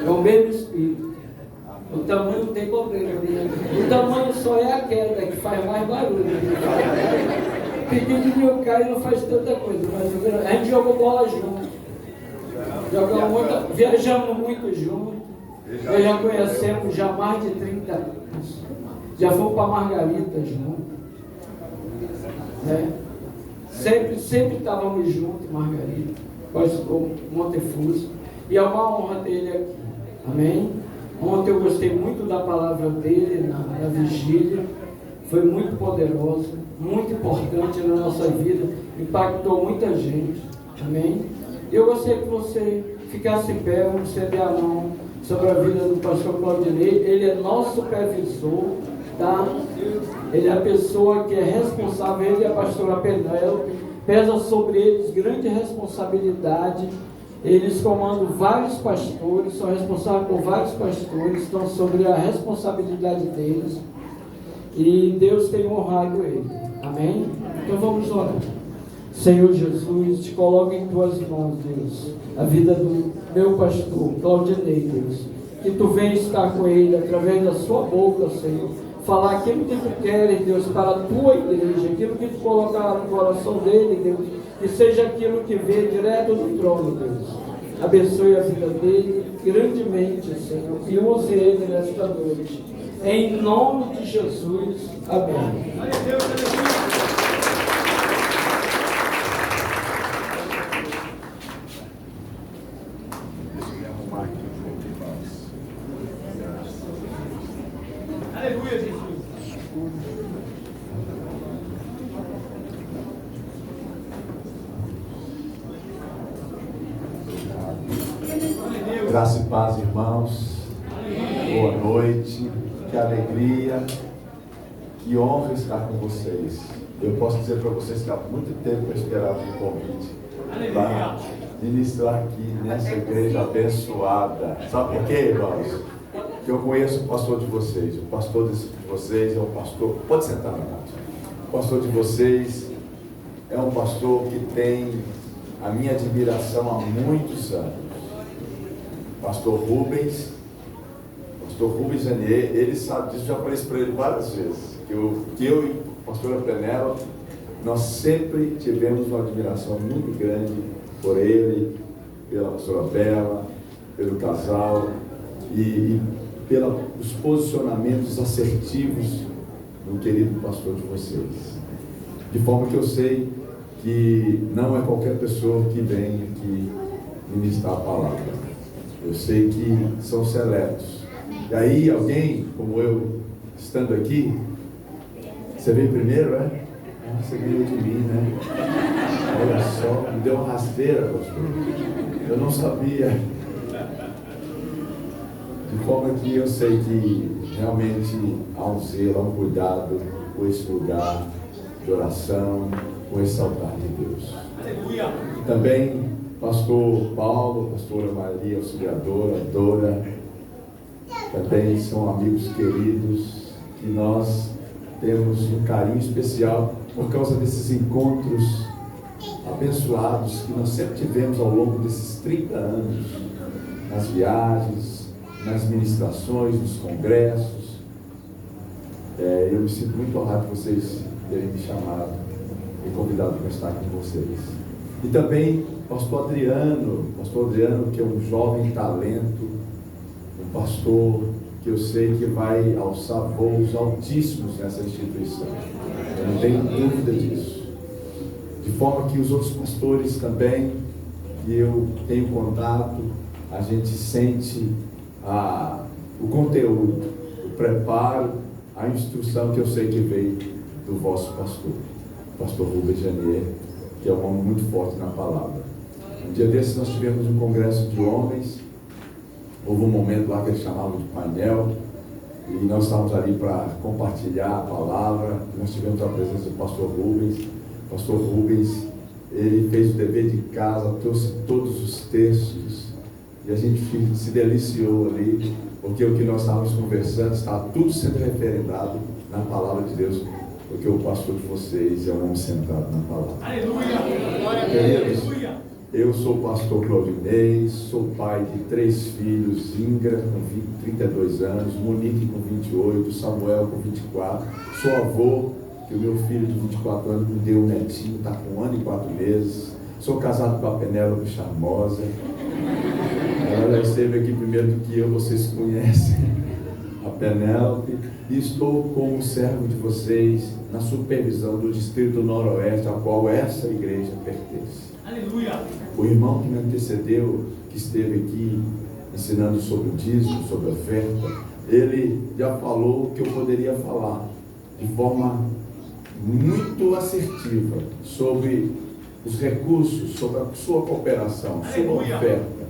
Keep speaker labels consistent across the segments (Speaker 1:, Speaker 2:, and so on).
Speaker 1: É o mesmo Espírito. O tamanho não tem problema. O tamanho só é a queda que faz mais barulho. Pedir de mil cai não faz tanta coisa. Mas a gente jogou bola junto. Jogamos muito, viajamos muito junto. Nós já conhecemos já mais de 30 anos. Já fomos para Margarita junto. Né? Sempre estávamos juntos, Margarita. Pastor Montefuso. E é uma honra ter ele aqui. Amém? Ontem eu gostei muito da palavra dele na vigília. Foi muito poderosa, muito importante na nossa vida. Impactou muita gente. Amém? Eu gostaria que você ficasse em pé, vamos estender a mão sobre a vida do pastor Claudinei. Ele é nosso supervisor, tá? Ele é a pessoa que é responsável, ele e a pastora Penélope, pesa sobre eles grande responsabilidade. Eles comandam vários pastores, são responsáveis por vários pastores, estão sobre a responsabilidade deles. E Deus tem honrado ele. Amém? Então vamos orar. Senhor Jesus, te coloco em tuas mãos, Deus, a vida do meu pastor, Claudinei, Deus. Que tu venha estar com ele através da sua boca, Senhor. Falar aquilo que tu queres, Deus, para a tua igreja, aquilo que tu colocar no coração dele, Deus, que seja aquilo que vê direto do trono, Deus. Abençoe a vida dele grandemente, Senhor, e use ele nesta noite. Em nome de Jesus. Amém.
Speaker 2: Aleluia, Jesus.
Speaker 3: Graça e paz, irmãos. Boa noite. Que alegria, que honra estar com vocês. Eu posso dizer para vocês que há muito tempo eu esperava um convite para ministrar aqui nessa igreja abençoada. Sabe por quê, irmãos? Porque eu conheço o pastor de vocês. O pastor de vocês é um pastor. Pode sentar, irmãos. O pastor de vocês é um pastor que tem a minha admiração há muitos anos. Pastor Rubens Janier, ele sabe disso, já falei isso para ele várias vezes, que eu e a pastora Penélope, nós sempre tivemos uma admiração muito grande por ele, pela pastora Bela, pelo casal e pelos posicionamentos assertivos do querido pastor de vocês. De forma que eu sei que não é qualquer pessoa que vem aqui ministrar a palavra. Eu sei que são seletos. E aí alguém, como eu, estando aqui, você veio primeiro, é? Você veio de mim, né? Olha só, me deu uma rasteira, pastor. Eu não sabia. De forma que eu sei que realmente há um zelo, há um cuidado com esse lugar de oração, com esse altar de Deus.
Speaker 2: Aleluia.
Speaker 3: Também pastor Paulo, pastora Maria Auxiliadora, Dora, também são amigos queridos que nós temos um carinho especial por causa desses encontros abençoados que nós sempre tivemos ao longo desses 30 anos, nas viagens, nas ministrações, nos congressos. Eu me sinto muito honrado de vocês terem me chamado e convidado para estar aqui com vocês. E também pastor Adriano, que é um jovem talento, um pastor que eu sei que vai alçar voos altíssimos nessa instituição. Eu não tenho dúvida disso. De forma que os outros pastores também, que eu tenho contato, a gente sente o conteúdo, o preparo, a instrução que eu sei que veio do vosso pastor, pastor Rubens Janier, que é um homem muito forte na palavra. Um dia desses nós tivemos um congresso de homens, houve um momento lá que eles chamavam de painel, e nós estávamos ali para compartilhar a palavra. Nós tivemos a presença do pastor Rubens. O pastor Rubens, ele fez o dever de casa, trouxe todos os textos, e a gente se deliciou ali, porque o que nós estávamos conversando está tudo sendo referendado na palavra de Deus, porque o pastor de vocês é um homem centrado na palavra.
Speaker 2: Aleluia!
Speaker 3: Queridos, Eu sou o pastor Claudinei, sou pai de 3 filhos, Ingra com 32 anos, Monique com 28, Samuel com 24. Sou avô, que o meu filho de 24 anos me deu um netinho, está com 1 ano e 4 meses. Sou casado com a Penélope Charmosa. Ela já esteve aqui primeiro do que eu, vocês conhecem a Penélope. E estou como servo de vocês na supervisão do Distrito Noroeste, ao qual essa igreja pertence.
Speaker 2: Aleluia!
Speaker 3: O irmão que me antecedeu, que esteve aqui ensinando sobre o dízimo, sobre a oferta, ele já falou o que eu poderia falar de forma muito assertiva sobre os recursos, sobre a sua cooperação, sobre a oferta,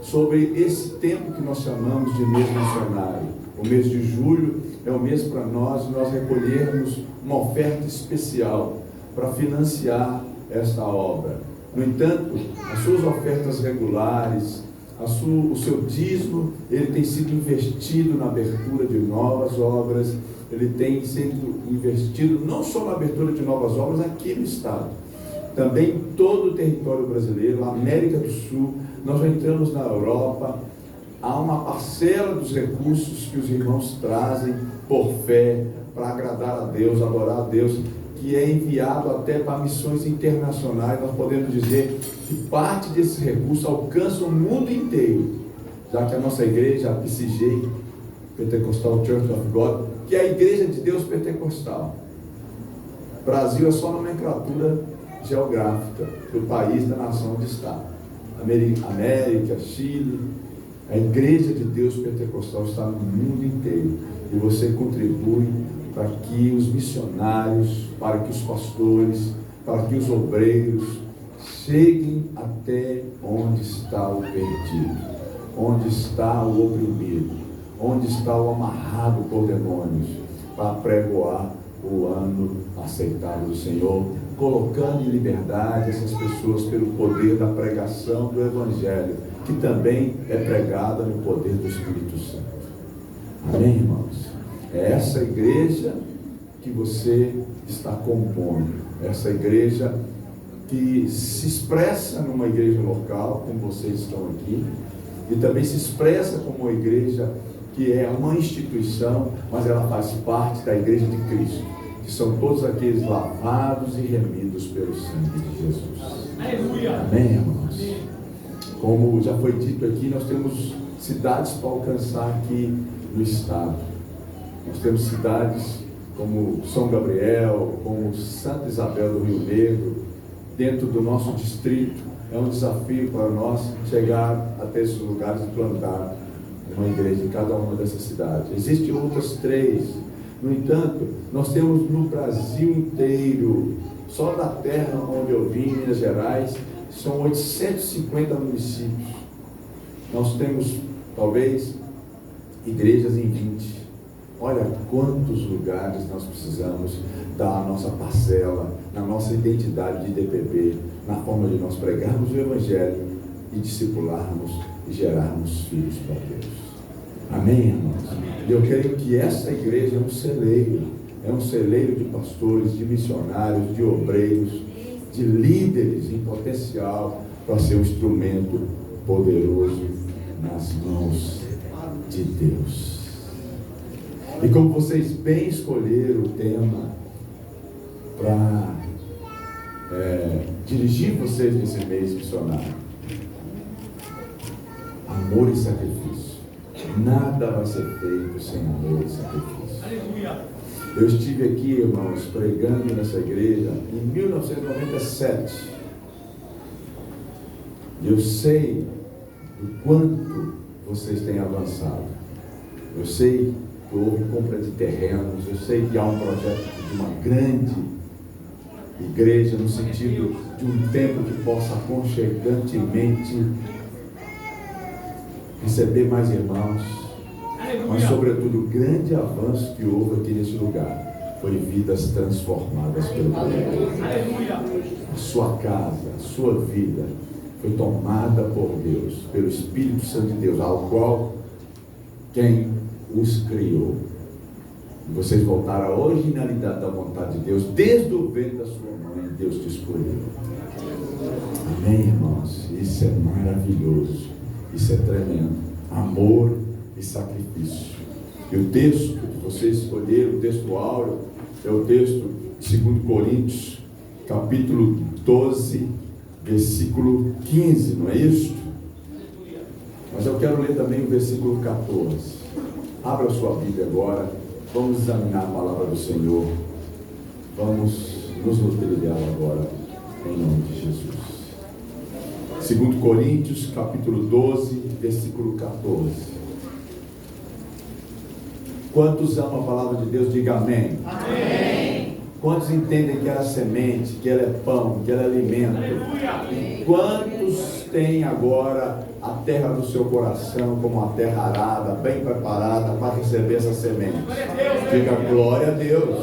Speaker 3: sobre esse tempo que nós chamamos de mês missionário. O mês de julho é o mês para nós recolhermos uma oferta especial para financiar esta obra. No entanto, as suas ofertas regulares, o seu dízimo, ele tem sido investido na abertura de novas obras, ele tem sido investido não só na abertura de novas obras aqui no estado, também em todo o território brasileiro, a América do Sul. Nós já entramos na Europa. Há uma parcela dos recursos que os irmãos trazem por fé, para agradar a Deus, adorar a Deus, que é enviado até para missões internacionais. Nós podemos dizer que parte desses recursos alcança o mundo inteiro, já que a nossa igreja, a PCG, Pentecostal Church of God, que é a igreja de Deus pentecostal. Brasil é só nomenclatura geográfica do país, da nação onde está. América, Chile. A igreja de Deus pentecostal está no mundo inteiro, e você contribui para que os missionários, para que os pastores, para que os obreiros cheguem até onde está o perdido, onde está o oprimido, onde está o amarrado por demônios, para pregoar o ano aceitável do Senhor, colocando em liberdade essas pessoas pelo poder da pregação do Evangelho, que também é pregada no poder do Espírito Santo. Amém, irmãos? É essa igreja que você está compondo, essa igreja que se expressa numa igreja local, como vocês estão aqui, e também se expressa como uma igreja que é uma instituição, mas ela faz parte da igreja de Cristo, que são todos aqueles lavados e remidos pelo sangue de Jesus.
Speaker 2: Aleluia!
Speaker 3: Amém, irmãos? Como já foi dito aqui, nós temos cidades para alcançar aqui no estado. Nós temos cidades como São Gabriel, como Santa Isabel do Rio Negro. Dentro do nosso distrito é um desafio para nós chegar até esses lugares e plantar uma igreja em cada uma dessas cidades. Existem outras 3. No entanto, nós temos no Brasil inteiro, só da terra onde eu vim, Minas Gerais, são 850 municípios. Nós temos, talvez, igrejas em 20. Olha quantos lugares nós precisamos dar a nossa parcela, na nossa identidade de DPB, na forma de nós pregarmos o Evangelho e discipularmos e gerarmos filhos para Deus. Amém, irmãos? E eu creio que essa igreja é um celeiro de pastores, de missionários, de obreiros, de líderes em potencial para ser um instrumento poderoso nas mãos de Deus. E como vocês bem escolheram o tema para dirigir vocês nesse mês missionário, amor e sacrifício. Nada vai ser feito sem amor e sacrifício.
Speaker 2: Aleluia!
Speaker 3: Eu estive aqui, irmãos, pregando nessa igreja em 1997. Eu sei do quanto vocês têm avançado. Eu sei que houve compra de terrenos. Eu sei que há um projeto de uma grande igreja, no sentido de um templo que possa aconchegantemente receber mais irmãos. Mas, sobretudo, o grande avanço que houve aqui nesse lugar foi vidas transformadas pelo poder. A sua casa, a sua vida foi tomada por Deus, pelo Espírito Santo de Deus, ao qual quem os criou. E vocês voltaram à originalidade da vontade de Deus, desde o ventre da sua mãe, Deus te escolheu. Amém, irmãos? Isso é maravilhoso. Isso é tremendo. Amor e sacrifício. E o texto que vocês escolheram, o texto áureo, é o texto de 2 Coríntios, capítulo 12, versículo 15, não é isso? Mas eu quero ler também o versículo 14. Abra a sua Bíblia agora. Vamos examinar a palavra do Senhor. Vamos nos nutrir dela agora, em nome de Jesus. 2 Coríntios, capítulo 12, versículo 14. Quantos amam a palavra de Deus, diga amém.
Speaker 2: Amém.
Speaker 3: Quantos entendem que ela é semente, que ela é pão, que ela é alimento?
Speaker 2: Aleluia.
Speaker 3: Quantos têm agora a terra do seu coração como uma terra arada, bem preparada para receber essa semente? Diga glória a Deus.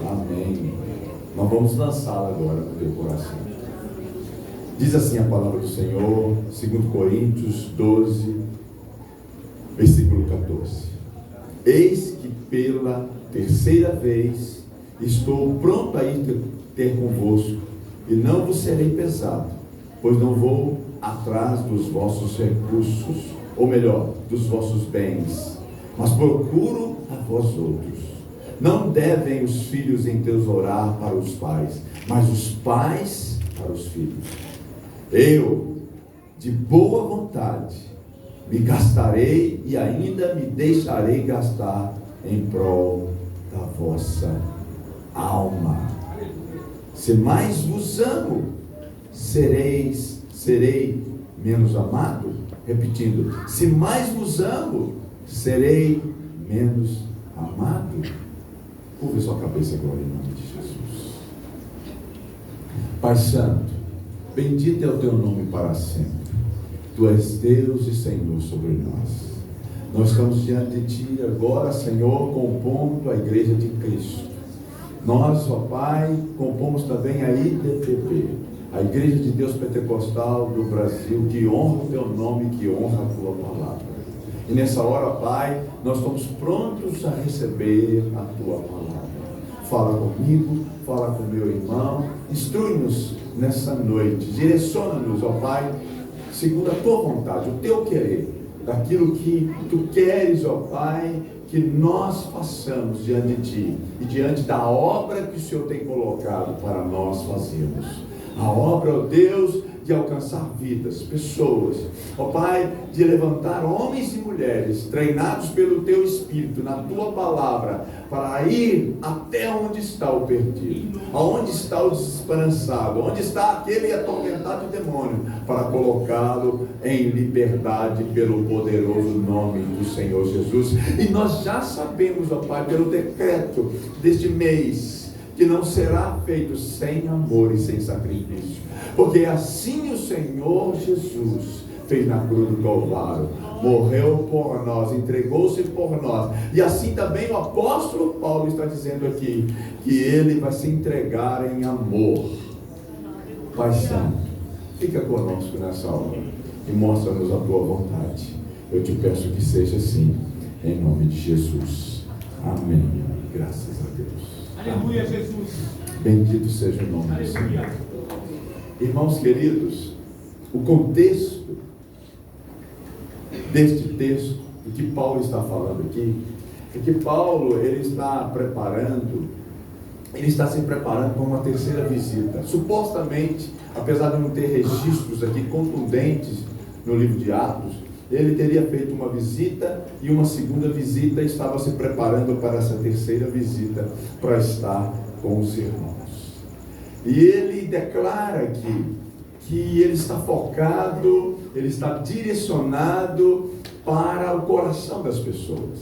Speaker 3: Amém. Nós vamos lançá-la agora no teu coração. Diz assim a palavra do Senhor, 2 Coríntios 12, versículo 14. Eis que pela terceira vez estou pronto a ir ter convosco, e não vos serei pesado, pois não vou atrás dos vossos recursos, ou melhor, dos vossos bens, mas procuro a vós outros. Não devem os filhos entesourar para os pais, mas os pais para os filhos. Eu, de boa vontade, me gastarei e ainda me deixarei gastar em prol da vossa alma. Se mais vos amo, serei menos amado? Repetindo, se mais vos amo, serei menos amado? Curva sua cabeça agora em nome de Jesus. Pai Santo, bendito é o teu nome para sempre. Tu és Deus e Senhor sobre nós. Nós estamos diante de Ti agora, Senhor, compondo a igreja de Cristo. Nós, ó Pai, compomos também a IDPB, a Igreja de Deus Pentecostal do Brasil, que honra o Teu nome, que honra a Tua palavra. E nessa hora, Pai, nós estamos prontos a receber a Tua palavra. Fala comigo, fala com meu irmão, instrui-nos nessa noite, direciona-nos, ó Pai, segundo a Tua vontade, o Teu querer, daquilo que Tu queres, ó Pai, que nós façamos diante de Ti e diante da obra que o Senhor tem colocado para nós fazermos. A obra, ó Deus, de alcançar vidas, pessoas, ó Pai, de levantar homens e mulheres treinados pelo Teu Espírito, na Tua palavra, para ir até onde está o perdido, aonde está o desesperançado, onde está aquele atormentado de demônio, para colocá-lo em liberdade pelo poderoso nome do Senhor Jesus. E nós já sabemos, ó Pai, pelo decreto deste mês, que não será feito sem amor e sem sacrifício, porque assim o Senhor Jesus fez na cruz do Calvário, morreu por nós, entregou-se por nós, e assim também o apóstolo Paulo está dizendo aqui, que ele vai se entregar em amor. Pai Santo, fica conosco nessa hora, e mostra-nos a Tua vontade. Eu te peço que seja assim, em nome de Jesus. Amém. Graças a Deus.
Speaker 2: Aleluia, Jesus.
Speaker 3: Bendito seja o nome do Senhor. Irmãos queridos, o contexto deste texto, o que Paulo está falando aqui, é que Paulo, ele está se preparando para uma terceira visita. Supostamente, apesar de não ter registros aqui contundentes no livro de Atos, ele teria feito uma visita e uma segunda visita, e estava se preparando para essa terceira visita, para estar com os irmãos. E ele declara aqui que ele está focado, ele está direcionado para o coração das pessoas,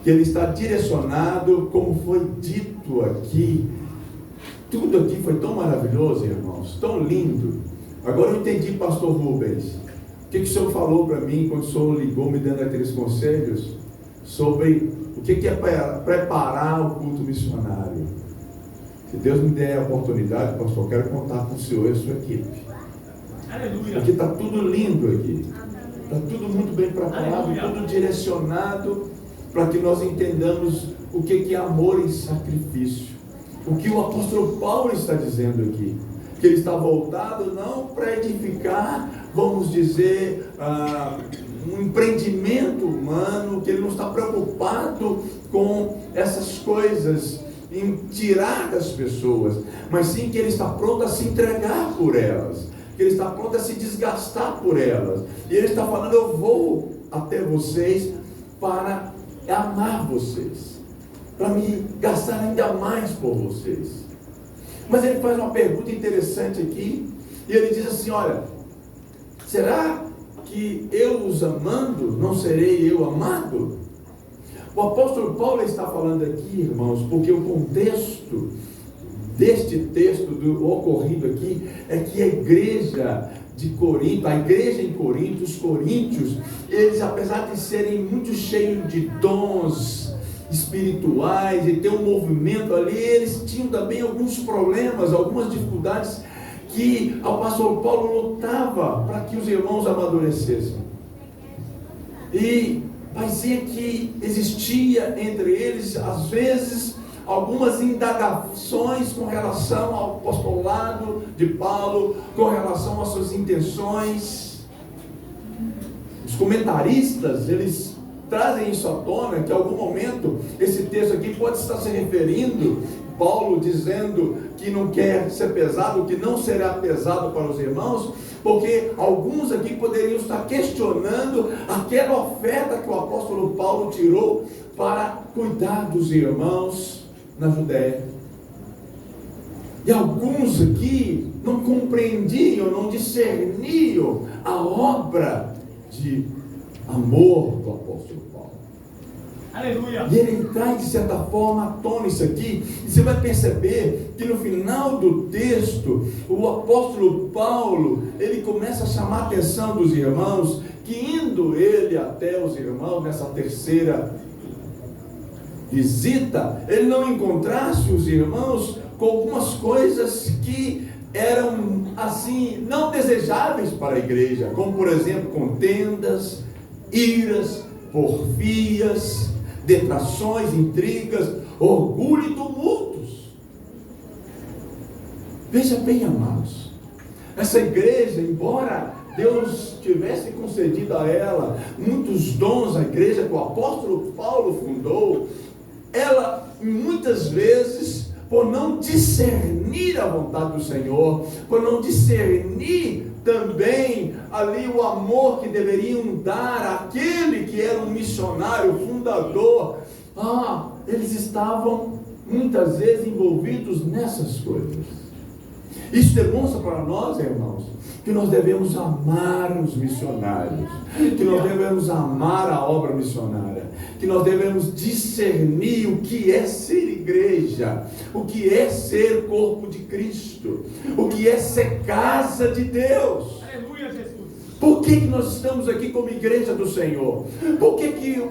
Speaker 3: que ele está direcionado, como foi dito aqui. Tudo aqui foi tão maravilhoso, irmãos, tão lindo. Agora eu entendi, pastor Rubens, o que o senhor falou para mim quando o senhor ligou me dando aqueles conselhos sobre o que é preparar o culto missionário. Se Deus me der a oportunidade, pastor, eu quero contar com o senhor e a sua equipe.
Speaker 2: Aleluia.
Speaker 3: Porque está tudo lindo aqui, está tudo muito bem preparado, tudo direcionado para que nós entendamos o que é amor e sacrifício. O que o apóstolo Paulo está dizendo aqui, que ele está voltado não para edificar, vamos dizer, um empreendimento humano, que ele não está preocupado com essas coisas, em tirar das pessoas, mas sim que ele está pronto a se entregar por elas, que ele está pronto a se desgastar por elas. E ele está falando: eu vou até vocês para amar vocês, para me gastar ainda mais por vocês. Mas ele faz uma pergunta interessante aqui, e ele diz assim: olha, será que eu os amando, não serei eu amado? O apóstolo Paulo está falando aqui, irmãos, porque o contexto deste texto ocorrido aqui é que a igreja de Corinto, a igreja em Corinto, os coríntios, eles, apesar de serem muito cheios de dons espirituais e ter um movimento ali, eles tinham também alguns problemas, algumas dificuldades, que o apóstolo Paulo lutava para que os irmãos amadurecessem. E parecia que existia entre eles, às vezes, algumas indagações com relação ao apostolado de Paulo, com relação às suas intenções. Os comentaristas, eles trazem isso à tona, que em algum momento esse texto aqui pode estar se referindo, Paulo dizendo que não quer ser pesado, que não será pesado para os irmãos, porque alguns aqui poderiam estar questionando aquela oferta que o apóstolo Paulo tirou para cuidar dos irmãos na Judéia. E alguns aqui não compreendiam, não discerniam a obra de amor do apóstolo Paulo.
Speaker 2: Aleluia.
Speaker 3: E ele traz, de certa forma, à tona isso aqui. E você vai perceber que no final do texto, o apóstolo Paulo, ele começa a chamar a atenção dos irmãos, que indo ele até os irmãos nessa terceira visita, ele não encontrasse os irmãos com algumas coisas que eram assim, não desejáveis para a igreja, como por exemplo, contendas, iras, porfias, detrações, intrigas, orgulho e tumultos. Veja bem, amados, essa igreja, embora Deus tivesse concedido a ela muitos dons, a igreja que o apóstolo Paulo fundou, ela muitas vezes, por não discernir a vontade do Senhor, por não discernir também ali o amor que deveriam dar àquele que era um missionário, fundador, eles estavam muitas vezes envolvidos nessas coisas. Isso demonstra para nós, irmãos, que nós devemos amar os missionários, que nós devemos amar a obra missionária, que nós devemos discernir o que é ser igreja, o que é ser corpo de Cristo, o que é ser casa de Deus.
Speaker 2: Aleluia, Jesus.
Speaker 3: Por que nós estamos aqui como igreja do Senhor? Por que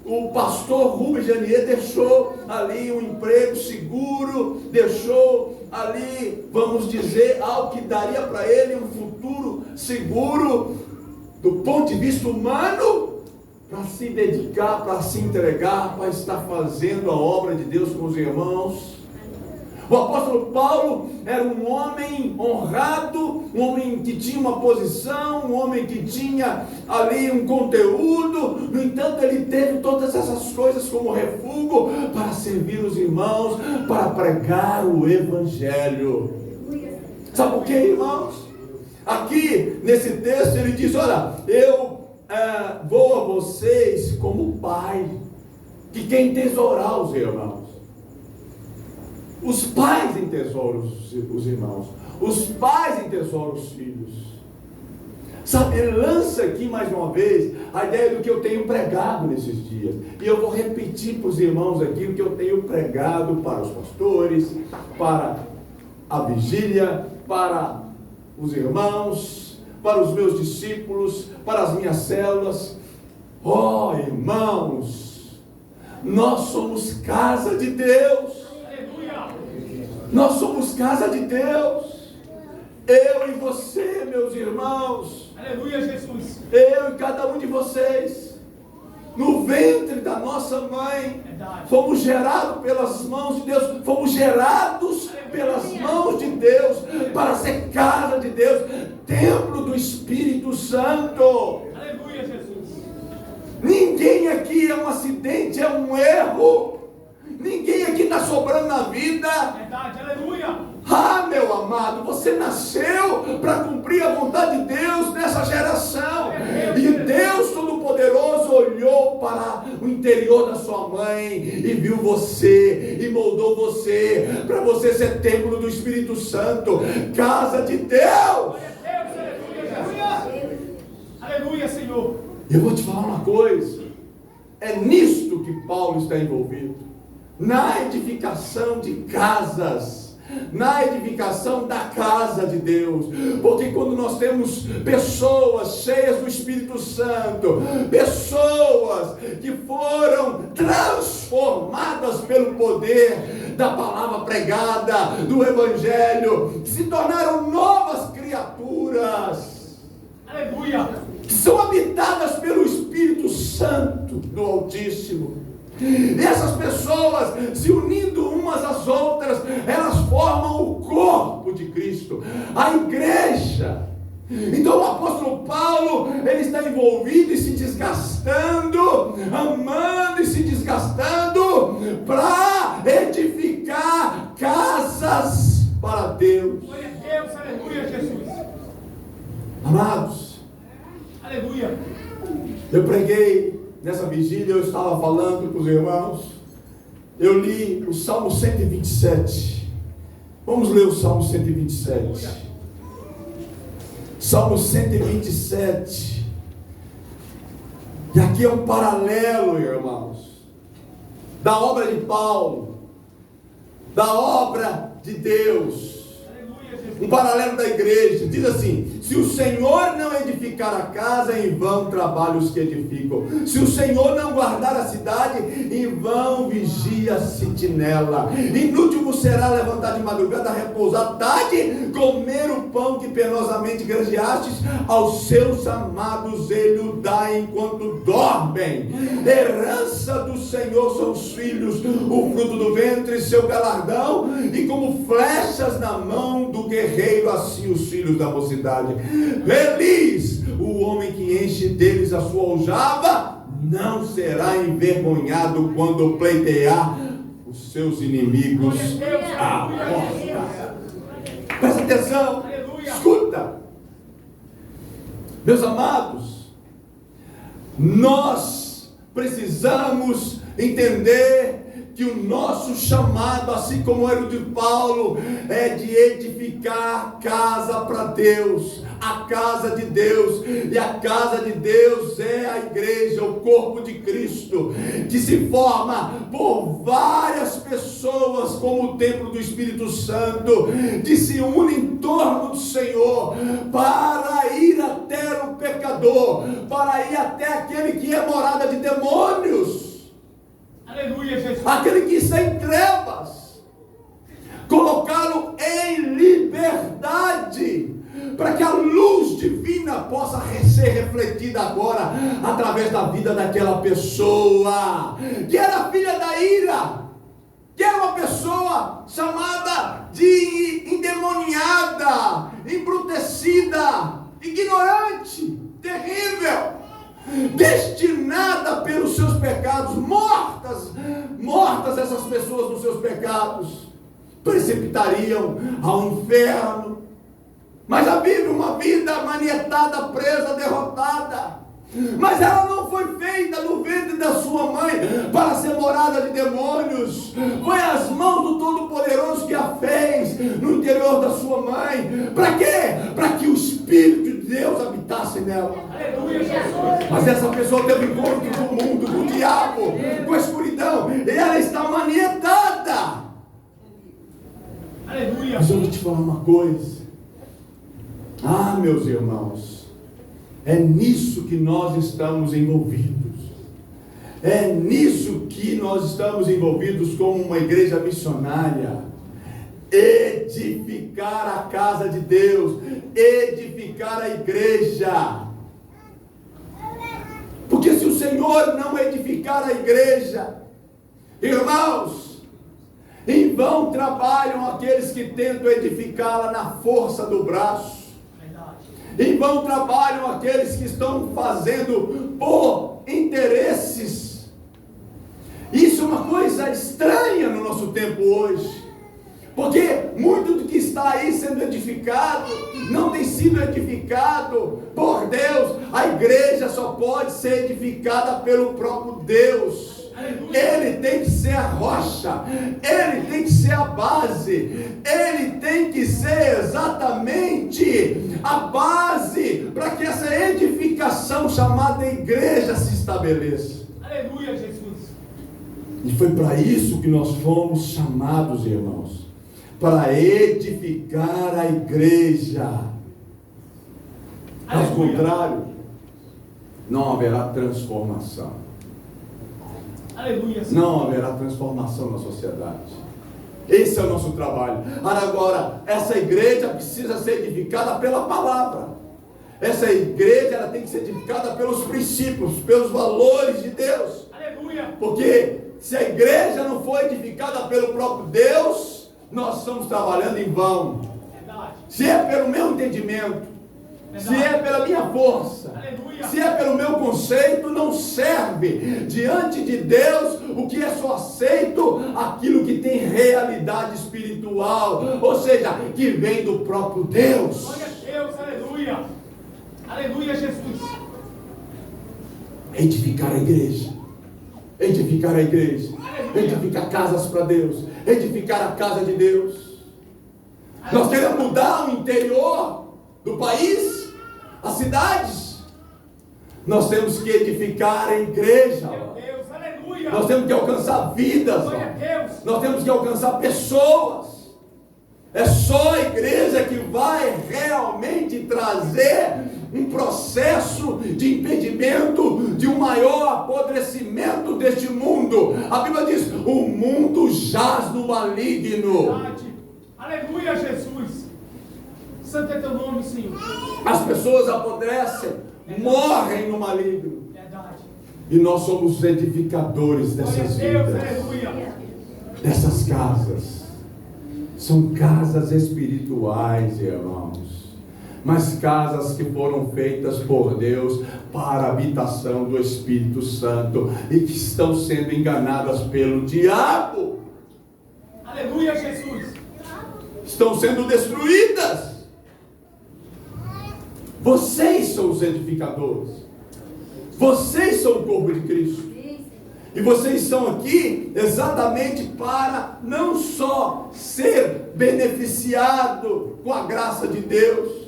Speaker 3: o pastor Rubens Janier deixou ali um emprego seguro, deixou ali, vamos dizer, algo que daria para ele um futuro seguro do ponto de vista humano, para se dedicar, para se entregar, para estar fazendo a obra de Deus com os irmãos? O apóstolo Paulo era um homem honrado, um homem que tinha uma posição, um homem que tinha ali um conteúdo. No entanto, ele teve todas essas coisas como refúgio para servir os irmãos, para pregar o evangelho. Sabe por quê, irmãos? Aqui nesse texto ele diz: olha, eu vou a vocês como pai, que quer entesourar os irmãos. Os pais entesouram os irmãos, os pais entesouram os filhos. Sabe, ele lança aqui mais uma vez a ideia do que eu tenho pregado nesses dias. E eu vou repetir para os irmãos aqui o que eu tenho pregado para os pastores, para a vigília, para os irmãos, para os meus discípulos, para as minhas células. Oh, irmãos, nós somos casa de Deus. Nós somos casa de Deus. Eu e você, meus irmãos.
Speaker 2: Aleluia, Jesus.
Speaker 3: Eu e cada um de vocês, no ventre da nossa mãe, fomos gerados pelas mãos de Deus, fomos gerados pelas mãos de Deus, para ser casa de Deus, templo do Espírito Santo.
Speaker 2: Aleluia, Jesus.
Speaker 3: Ninguém aqui é um acidente, é um erro. Ninguém aqui está sobrando na vida.
Speaker 2: Verdade, aleluia.
Speaker 3: Ah, meu amado, você nasceu para cumprir a vontade de Deus nessa geração. E Deus Todo-Poderoso olhou para o interior da sua mãe e viu você e moldou você para você ser templo do Espírito Santo, casa de Deus.
Speaker 2: Aleluia. Aleluia, Senhor.
Speaker 3: Eu vou te falar uma coisa, é nisto que Paulo está envolvido, na edificação de casas, na edificação da casa de Deus, porque quando nós temos pessoas cheias do Espírito Santo, pessoas que foram transformadas pelo poder da palavra pregada, do Evangelho, que se tornaram novas criaturas,
Speaker 2: Aleluia.
Speaker 3: que são habitadas pelo Espírito Santo do Altíssimo. E essas pessoas, se unindo umas às outras, elas formam o corpo de Cristo, a igreja. Então o apóstolo Paulo, ele está envolvido e se desgastando, amando e se desgastando, para edificar casas para Deus.
Speaker 2: Glória a Deus, aleluia, Jesus.
Speaker 3: Amados,
Speaker 2: Aleluia.
Speaker 3: eu preguei nessa vigília, eu estava falando com os irmãos, eu li o Salmo 127, vamos ler o Salmo 127, Salmo 127, e aqui é um paralelo, irmãos, da obra de Paulo, da obra de Deus, um paralelo da igreja. Diz assim: se o Senhor não edificar a casa, em vão trabalham os que edificam. Se o Senhor não guardar a cidade, em vão vigia a sentinela. Inútil vos será levantar de madrugada, repousar tarde, comer o pão que penosamente granjeastes. Aos seus amados ele o dá enquanto dormem. Herança do Senhor são os filhos, o fruto do ventre, seu galardão, e como flechas na mão do guerreiro, assim os filhos da mocidade. Feliz o homem que enche deles a sua aljava, não será envergonhado quando pleitear os seus inimigos à porta. Presta atenção, escuta, meus amados, nós precisamos entender que o nosso chamado, assim como era o de Paulo, é de edificar casa para Deus, a casa de Deus, e a casa de Deus é a igreja, o corpo de Cristo, que se forma por várias pessoas, como o templo do Espírito Santo, que se unem em torno do Senhor, para ir até o pecador, para ir até aquele que é morada de demônios,
Speaker 2: Aleluia, Jesus.
Speaker 3: aquele que está em trevas, colocá-lo em liberdade, para que a luz divina possa ser refletida agora, através da vida daquela pessoa, que era filha da ira, que era uma pessoa chamada de endemoniada, embrutecida, ignorante, terrível, destinada pelos seus pecados, mortas essas pessoas nos seus pecados, precipitariam ao inferno. Mas já vive uma vida manietada, presa, derrotada. Mas ela não foi feita no ventre da sua mãe para ser morada de demônios. Foi as mãos do Todo-Poderoso que a fez no interior da sua mãe. Para quê? Para que o Espírito de Deus habitasse nela.
Speaker 2: Aleluia, Jesus.
Speaker 3: Mas essa pessoa teve encontro com o mundo, com o diabo, com a escuridão, e ela está manietada.
Speaker 2: Aleluia.
Speaker 3: Mas eu vou te falar uma coisa. Ah, meus irmãos, é nisso que nós estamos envolvidos. É nisso que nós estamos envolvidos como uma igreja missionária. Edificar a casa de Deus, edificar a igreja. Porque se o Senhor não edificar a igreja, irmãos, em Em vão trabalham aqueles que tentam edificá-la na força do braço. Em vão trabalham aqueles que estão fazendo por interesses. Isso é uma coisa estranha no nosso tempo hoje. Porque muito do que está aí sendo edificado não tem sido edificado por Deus. A igreja só pode ser edificada pelo próprio Deus. Ele tem que ser a rocha, Ele tem que ser a base, Ele tem que ser exatamente a base para que essa edificação chamada igreja se estabeleça.
Speaker 2: Aleluia, Jesus.
Speaker 3: E foi para isso que nós fomos chamados, irmãos, para edificar a igreja. Caso contrário, não haverá transformação.
Speaker 2: Aleluia,
Speaker 3: não haverá transformação na sociedade. Esse é o nosso trabalho. Agora, essa igreja precisa ser edificada pela palavra. Essa igreja ela tem que ser edificada pelos princípios, pelos valores de Deus.
Speaker 2: Aleluia.
Speaker 3: Porque se a igreja não for edificada pelo próprio Deus, nós estamos trabalhando em vão.
Speaker 2: Verdade.
Speaker 3: Se é pelo meu entendimento, se é pela minha força,
Speaker 2: aleluia,
Speaker 3: se é pelo meu conceito, não serve. Diante de Deus, o que é só aceito? Aquilo que tem realidade espiritual, ou seja, que vem do próprio Deus.
Speaker 2: Glória a Deus, aleluia. Aleluia, Jesus.
Speaker 3: Edificar a igreja. Edificar a igreja.
Speaker 2: Aleluia.
Speaker 3: Edificar casas para Deus. Edificar a casa de Deus. Aleluia. Nós queremos mudar o interior do país, as cidades. Nós temos que edificar a igreja.
Speaker 2: Meu Deus, aleluia.
Speaker 3: Nós temos que alcançar vidas.
Speaker 2: Glória a Deus.
Speaker 3: Nós temos que alcançar pessoas. É só a igreja que vai realmente trazer um processo de impedimento de um maior apodrecimento deste mundo. A Bíblia diz: o mundo jaz no maligno.
Speaker 2: Verdade. Aleluia, Jesus. Santo é teu nome, Senhor.
Speaker 3: As pessoas apodrecem, morrem no maligno.
Speaker 2: Verdade.
Speaker 3: E nós somos edificadores dessas
Speaker 2: Glória a Deus,
Speaker 3: vidas,
Speaker 2: aleluia.
Speaker 3: dessas casas. São casas espirituais, irmãos, mas casas que foram feitas por Deus para a habitação do Espírito Santo e que estão sendo enganadas pelo diabo.
Speaker 2: Aleluia, Jesus.
Speaker 3: Estão sendo destruídas. Vocês são os edificadores. Vocês são o corpo de Cristo. E vocês estão aqui exatamente para não só ser beneficiado com a graça de Deus,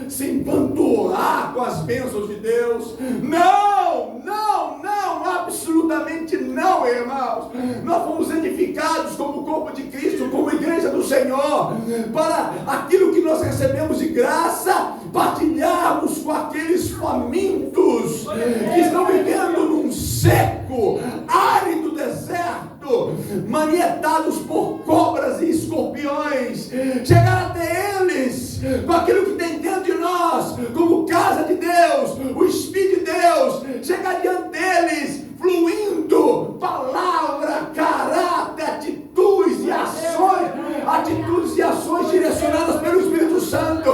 Speaker 3: se empanturrar com as bênçãos de Deus. Não, não, não, absolutamente não, irmãos. Nós fomos edificados como corpo de Cristo, como igreja do Senhor, para aquilo que nós recebemos de graça, partilharmos com aqueles famintos que estão vivendo num seco, árido deserto, manietados por cobras e escorpiões. Chegar até eles com aquilo que tem dentro de nós, como casa de Deus, o Espírito de Deus, chegar diante deles, fluindo palavra, caráter, atitudes e ações direcionadas pelo Espírito Santo,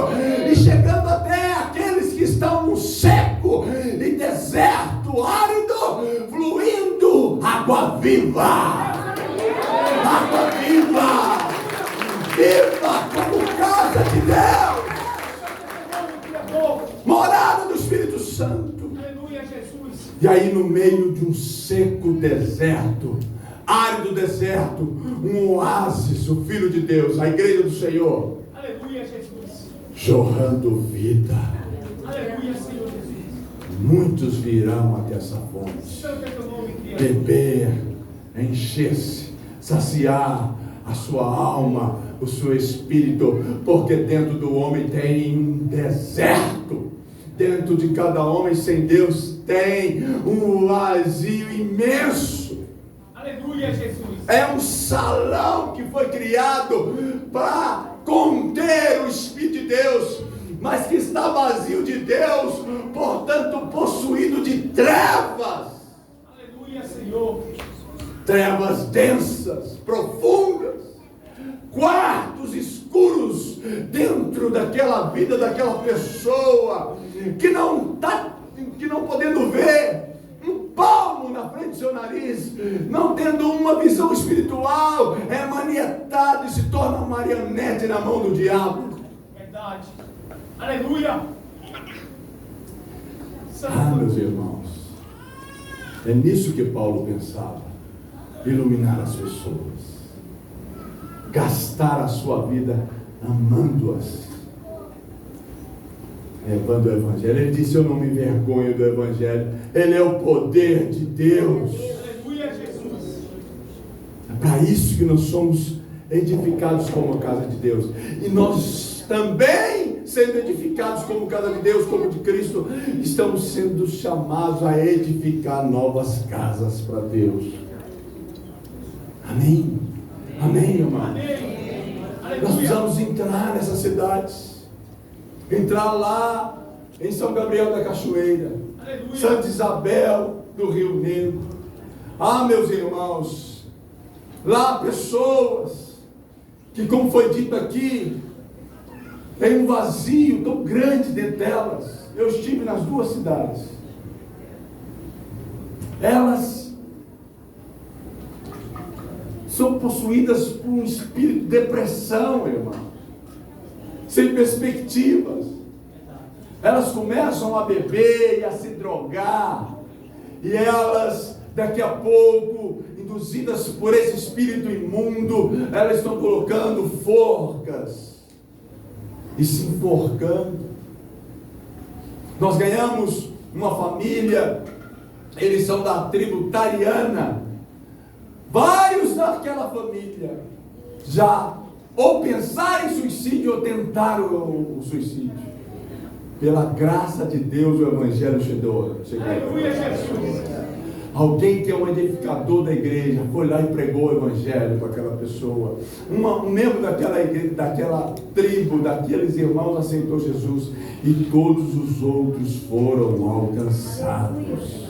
Speaker 3: e chegando até aqueles que estão no seco e deserto, árido, fluindo água viva, água viva, viva como casa de Deus, morada do Espírito Santo.
Speaker 2: Aleluia, Jesus.
Speaker 3: E aí no meio de um seco deserto, árido deserto, um oásis, o Filho de Deus, a igreja do Senhor,
Speaker 2: Aleluia, Jesus.
Speaker 3: jorrando vida.
Speaker 2: Aleluia, Senhor Jesus.
Speaker 3: Muitos virão até essa fonte,
Speaker 2: Santo é teu nome, Criador.
Speaker 3: beber, encher-se, saciar a sua alma, o seu espírito, porque dentro do homem tem um deserto. Dentro de cada homem sem Deus tem um vazio imenso.
Speaker 2: Aleluia, Jesus.
Speaker 3: É um salão que foi criado para conter o Espírito de Deus, mas que está vazio de Deus, portanto possuído de trevas.
Speaker 2: Aleluia, Senhor.
Speaker 3: Trevas densas, profundas. dentro daquela vida daquela pessoa que não podendo ver um palmo na frente do seu nariz, não tendo uma visão espiritual, é manietado e se torna uma marionete na mão do diabo.
Speaker 2: Verdade. Aleluia.
Speaker 3: Meus irmãos, é nisso que Paulo pensava: iluminar as pessoas, gastar a sua vida amando-as, levando o Evangelho. Ele disse: eu não me envergonho do Evangelho, ele é o poder de Deus.
Speaker 2: Aleluia, Jesus.
Speaker 3: É para isso que nós somos edificados como a casa de Deus, e nós também, sendo edificados como casa de Deus, como de Cristo, estamos sendo chamados a edificar novas casas para Deus. Amém? Amém, irmão?
Speaker 2: Amém.
Speaker 3: Nós precisamos entrar nessas cidades, entrar lá em São Gabriel da Cachoeira,
Speaker 2: Aleluia.
Speaker 3: Santa Isabel do Rio Negro. Meus irmãos, lá pessoas que, como foi dito aqui, tem um vazio tão grande dentro delas. Eu estive nas duas cidades. Elas são possuídas por um espírito de depressão, irmão, sem perspectivas. Elas começam a beber e a se drogar, e elas, daqui a pouco, induzidas por esse espírito imundo, elas estão colocando forcas e se enforcando. Nós ganhamos uma família, eles são da tribo Tariana. Vários daquela família já ou pensaram em suicídio ou tentaram o suicídio. Pela graça de Deus, o Evangelho chegou.
Speaker 2: Aleluia, Jesus.
Speaker 3: Alguém que é um edificador da igreja foi lá e pregou o Evangelho para aquela pessoa. Um membro daquela igreja, daquela tribo, daqueles irmãos aceitou Jesus, e todos os outros foram alcançados.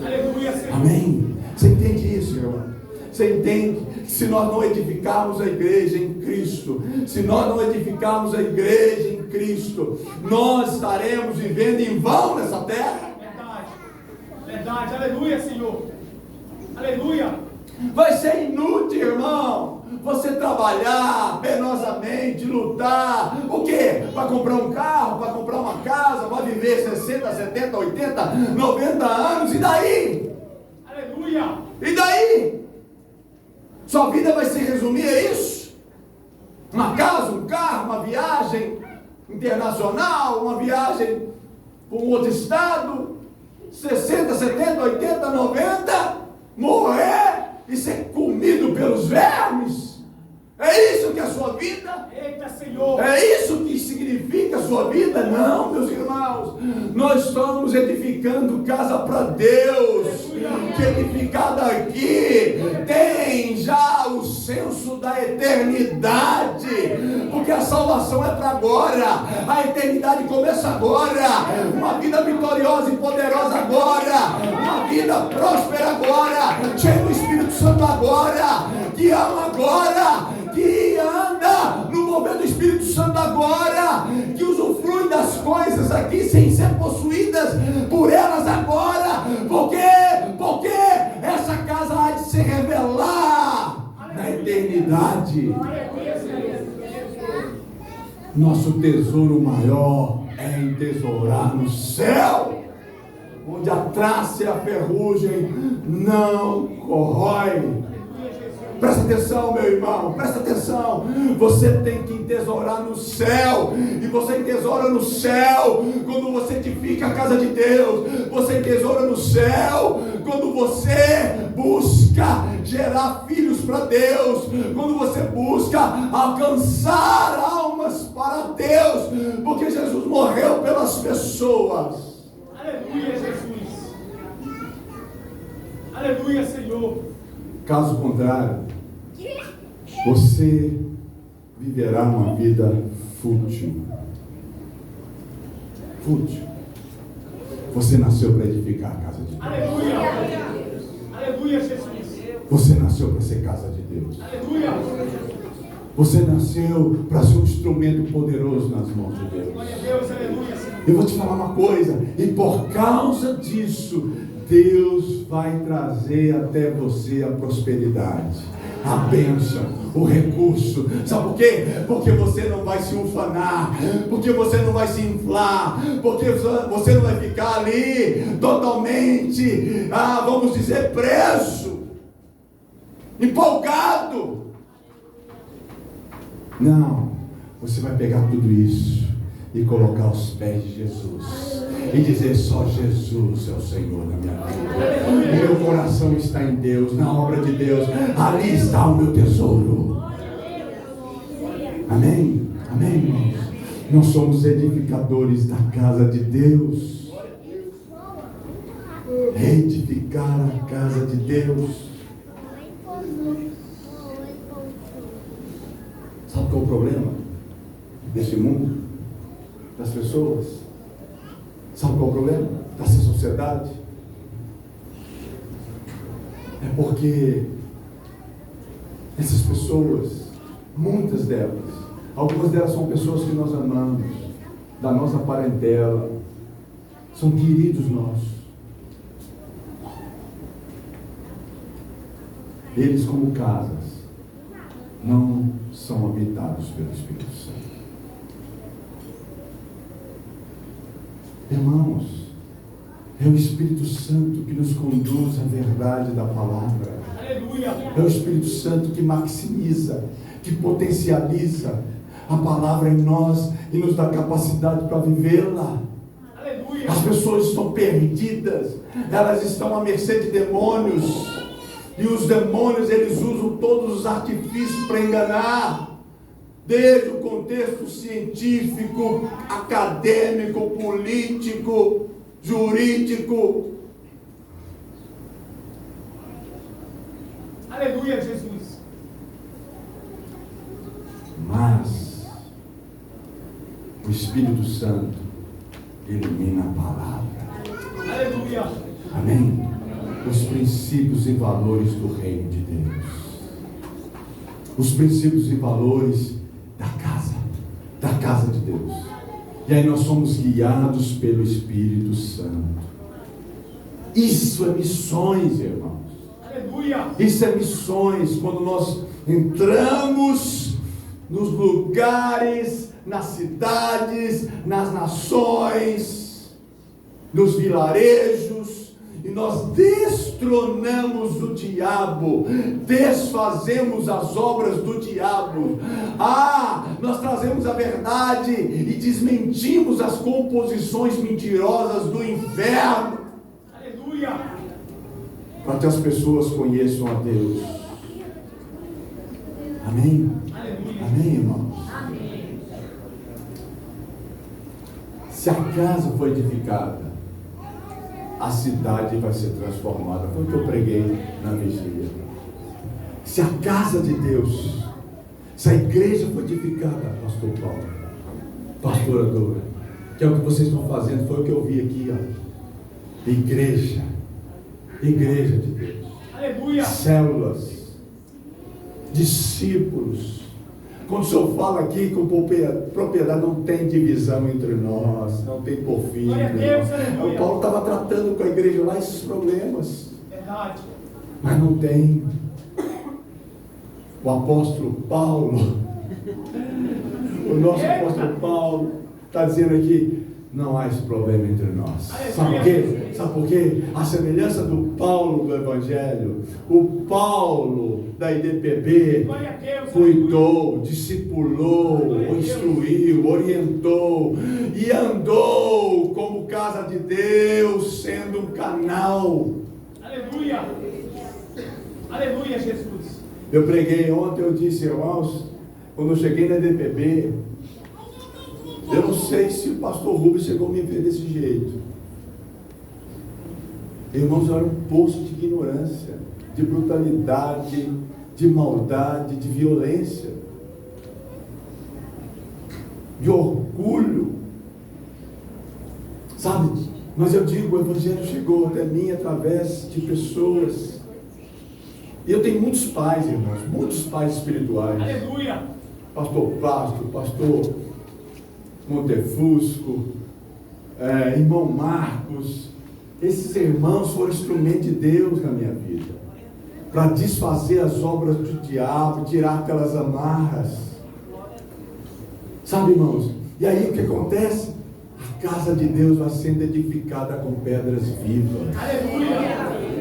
Speaker 2: Aleluia, Senhor.
Speaker 3: Amém? Você entende isso, irmão? Você entende que se nós não edificarmos a igreja em Cristo, se nós não edificarmos a igreja em Cristo, nós estaremos vivendo em vão nessa terra?
Speaker 2: Verdade, aleluia, Senhor. Aleluia.
Speaker 3: Vai ser inútil, irmão, você trabalhar penosamente, lutar, o quê? Para comprar um carro, para comprar uma casa, para viver 60, 70, 80, 90 anos, e daí?
Speaker 2: Aleluia.
Speaker 3: E daí? Sua vida vai se resumir a isso? Uma casa, um carro, uma viagem internacional, uma viagem para um outro estado, 60, 70, 80, 90, morrer e ser comido pelos vermes? É isso que é a sua vida?
Speaker 2: Eita, Senhor.
Speaker 3: É isso que significa a sua vida? Não, meus irmãos. Nós estamos edificando casa para Deus, que edificada aqui tem já o senso da eternidade, porque a salvação é para agora, a eternidade começa agora, uma vida vitoriosa e poderosa agora, uma vida próspera agora, cheia do Espírito Santo agora, que ama agora, que anda no mover do Espírito Santo agora, que usufrui das coisas aqui sem ser possuídas por elas agora. Por quê? Porque essa casa há de se revelar na eternidade. Nosso tesouro maior é entesourar no céu, onde a traça e a ferrugem não corrói. Presta atenção, meu irmão, presta atenção. Você tem que entesourar no céu. E você entesoura no céu quando você edifica a casa de Deus. Você entesoura no céu quando você busca gerar filhos para Deus. Quando você busca alcançar almas para Deus. Porque Jesus morreu pelas pessoas.
Speaker 2: Aleluia, Jesus. Aleluia, Senhor.
Speaker 3: Caso contrário, você viverá uma vida fútil. Fútil. Você nasceu para edificar a casa de Deus.
Speaker 2: Aleluia. Aleluia, Jesus.
Speaker 3: Você nasceu para ser casa de Deus.
Speaker 2: Aleluia.
Speaker 3: Você nasceu para ser um instrumento poderoso nas mãos de Deus.
Speaker 2: Glória a Deus, aleluia, Senhor.
Speaker 3: Eu vou te falar uma coisa, e por causa disso, Deus vai trazer até você a prosperidade, a bênção, o recurso. Sabe por quê? Porque você não vai se ufanar, porque você não vai se inflar, porque você não vai ficar ali totalmente, vamos dizer, preso, empolgado. Não, você vai pegar tudo isso e colocar aos pés de Jesus e dizer: só Jesus é o Senhor da minha vida. O meu coração está em Deus, na obra de Deus. Ali está o meu tesouro. Amém? Amém, irmãos? Nós somos edificadores da casa de Deus. Edificar a casa de Deus. Sabe qual é o problema desse mundo? Das pessoas? Sabe qual é o problema dessa sociedade? É porque essas pessoas, muitas delas, algumas delas são pessoas que nós amamos, da nossa parentela, são queridos nossos. Eles, como casas, não são habitados pelo Espírito Santo. Irmãos, é o Espírito Santo que nos conduz à verdade da palavra.
Speaker 2: Aleluia.
Speaker 3: É o Espírito Santo que maximiza, que potencializa a palavra em nós e nos dá capacidade para vivê-la.
Speaker 2: Aleluia.
Speaker 3: As pessoas estão perdidas, elas estão à mercê de demônios, e os demônios, eles usam todos os artifícios para enganar, desde o contexto científico, acadêmico, político, jurídico.
Speaker 2: Aleluia, Jesus.
Speaker 3: Mas o Espírito Santo ilumina a palavra.
Speaker 2: Aleluia.
Speaker 3: Amém? Os princípios e valores do reino de Deus. Os princípios e valores da casa de Deus. E aí nós somos guiados pelo Espírito Santo. Isso é missões, irmãos.
Speaker 2: Aleluia.
Speaker 3: Isso é missões, quando nós entramos nos lugares, nas cidades, nas nações, nos vilarejos, e nós destronamos o diabo, desfazemos as obras do diabo. Nós trazemos a verdade e desmentimos as composições mentirosas do inferno.
Speaker 2: Aleluia.
Speaker 3: Para que as pessoas conheçam a Deus. Amém?
Speaker 2: Aleluia.
Speaker 3: Amém, irmãos?
Speaker 2: Amém.
Speaker 3: Se a casa foi edificada, a cidade vai ser transformada. Foi o que eu preguei na vigília. Se a casa de Deus, se a igreja foi edificada, pastor Paulo, pastora Dora, que é o que vocês estão fazendo, foi o que eu vi aqui, ó. Igreja de Deus.
Speaker 2: Aleluia.
Speaker 3: Células, discípulos. Quando o Senhor fala aqui com propriedade, não tem divisão entre nós, não tem porfia.
Speaker 2: Glória a Deus, aleluia.
Speaker 3: O Paulo estava tratando com a igreja lá esses problemas,
Speaker 2: Verdade.
Speaker 3: mas não tem. O apóstolo Paulo, o nosso apóstolo Paulo, está dizendo aqui: não há esse problema entre nós. Sabe por quê? Sabe por quê? A semelhança do Paulo do Evangelho, o Paulo da IDPB,
Speaker 2: Glória a Deus,
Speaker 3: cuidou, discipulou, instruiu, orientou e andou como casa de Deus, sendo um canal.
Speaker 2: Aleluia. Aleluia, Jesus.
Speaker 3: Eu preguei ontem, eu disse, irmãos, quando eu cheguei na IDPB, eu não sei se o pastor Rubens chegou a me ver desse jeito. Irmãos, era um poço de ignorância, de brutalidade, de maldade, de violência, de orgulho. Sabe? Mas eu digo, o Evangelho chegou até mim através de pessoas. E eu tenho muitos pais, irmãos, muitos pais espirituais.
Speaker 2: Aleluia.
Speaker 3: pastor Pasto, pastor Montefusco, irmão Marcos, esses irmãos foram instrumento de Deus na minha vida, para desfazer as obras do diabo, tirar aquelas amarras, sabe, irmãos? E aí o que acontece? A casa de Deus vai sendo edificada com pedras vivas.
Speaker 2: Aleluia!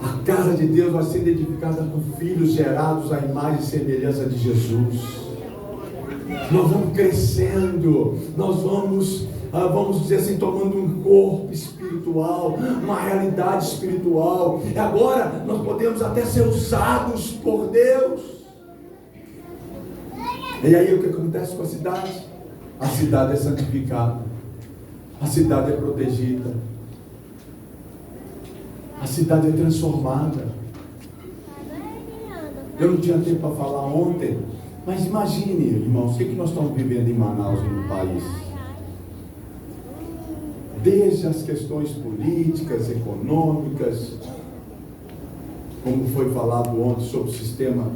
Speaker 3: A casa de Deus vai sendo edificada com filhos gerados à imagem e semelhança de Jesus. Nós vamos crescendo, nós vamos dizer assim, tomando um corpo espiritual, uma realidade espiritual. E agora nós podemos até ser usados por Deus. E aí o que acontece com a cidade? A cidade é santificada, a cidade é protegida, a cidade é transformada. Eu não tinha tempo para falar ontem, mas imagine, irmãos, o que nós estamos vivendo em Manaus, no país. Desde as questões políticas, econômicas, como foi falado ontem sobre o sistema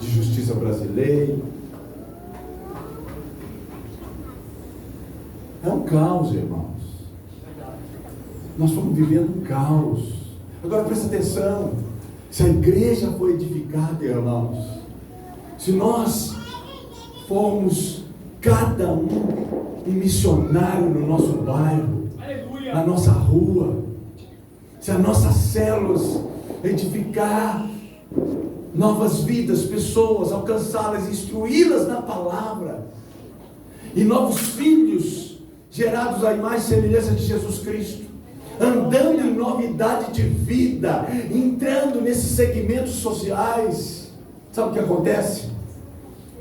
Speaker 3: de justiça brasileiro. É um caos, irmãos. Nós estamos vivendo um caos. Agora presta atenção. Se a igreja foi edificada, irmãos, se nós formos cada um missionário no nosso bairro,
Speaker 2: Aleluia!
Speaker 3: na nossa rua, se as nossas células edificar novas vidas, pessoas, alcançá-las, instruí-las na palavra, e novos filhos gerados à imagem e semelhança de Jesus Cristo, andando em novidade de vida, entrando nesses segmentos sociais, sabe o que acontece?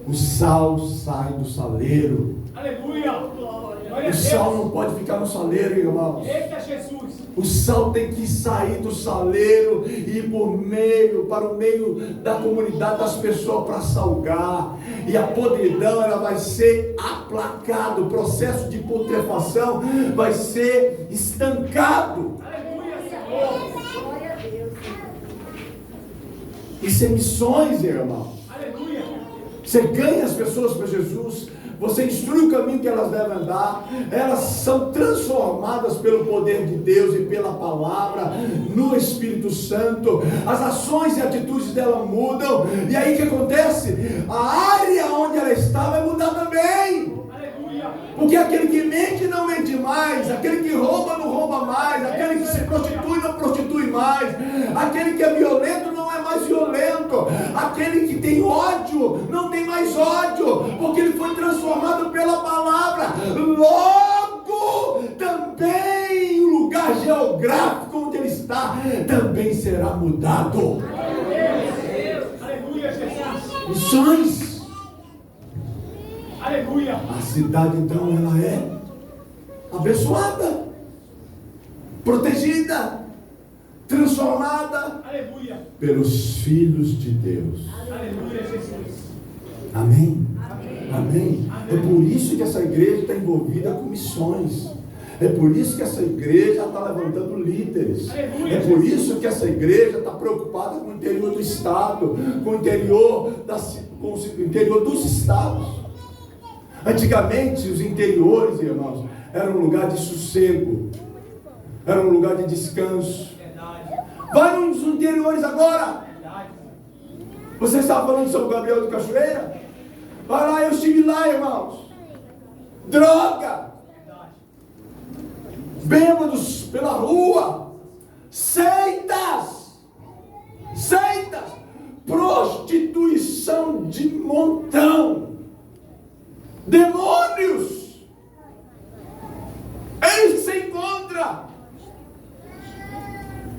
Speaker 3: O sal sai do saleiro.
Speaker 2: Aleluia!
Speaker 3: O sal não pode ficar no saleiro, irmãos.
Speaker 2: Eita Jesus!
Speaker 3: O sal tem que sair do saleiro e ir para o meio da comunidade das pessoas para salgar. E a podridão, ela vai ser aplacada. O processo de putrefação vai ser estancado.
Speaker 2: Aleluia, Senhor!
Speaker 4: Glória a Deus.
Speaker 3: Isso é missões, irmão.
Speaker 2: Aleluia!
Speaker 3: Você ganha as pessoas para Jesus. Você instrui o caminho que elas devem andar. Elas são transformadas pelo poder de Deus e pela palavra no Espírito Santo. As ações e atitudes dela mudam. E aí o que acontece? A área onde ela está vai mudar também.
Speaker 2: Aleluia!
Speaker 3: Porque aquele que mente não mente mais, aquele que rouba não rouba mais, aquele que se prostitui não prostitui mais, aquele que é violento não é mais violento, aquele que tem ódio não tem mais ódio, porque ele foi transformado pela palavra. Logo também o lugar geográfico onde ele está também será mudado.
Speaker 2: Aleluia, Jesus!
Speaker 3: Missões.
Speaker 2: Aleluia!
Speaker 3: A cidade então ela é abençoada, protegida, transformada
Speaker 2: Aleluia!
Speaker 3: pelos filhos de Deus.
Speaker 2: Aleluia, Jesus!
Speaker 3: Amém? Amém? É por isso que essa igreja está envolvida com missões. É por isso que essa igreja está levantando líderes. É por isso que essa igreja está preocupada com o interior do estado, com o interior dos estados. Antigamente os interiores, irmãos, eram um lugar de sossego, era um lugar de descanso. Vai nos interiores agora. Você estava falando sobre o Gabriel de Cachoeira? Vai lá, eu estive lá, irmãos. Droga, bêbados pela rua, seitas, prostituição de montão, demônios. É isso que você encontra.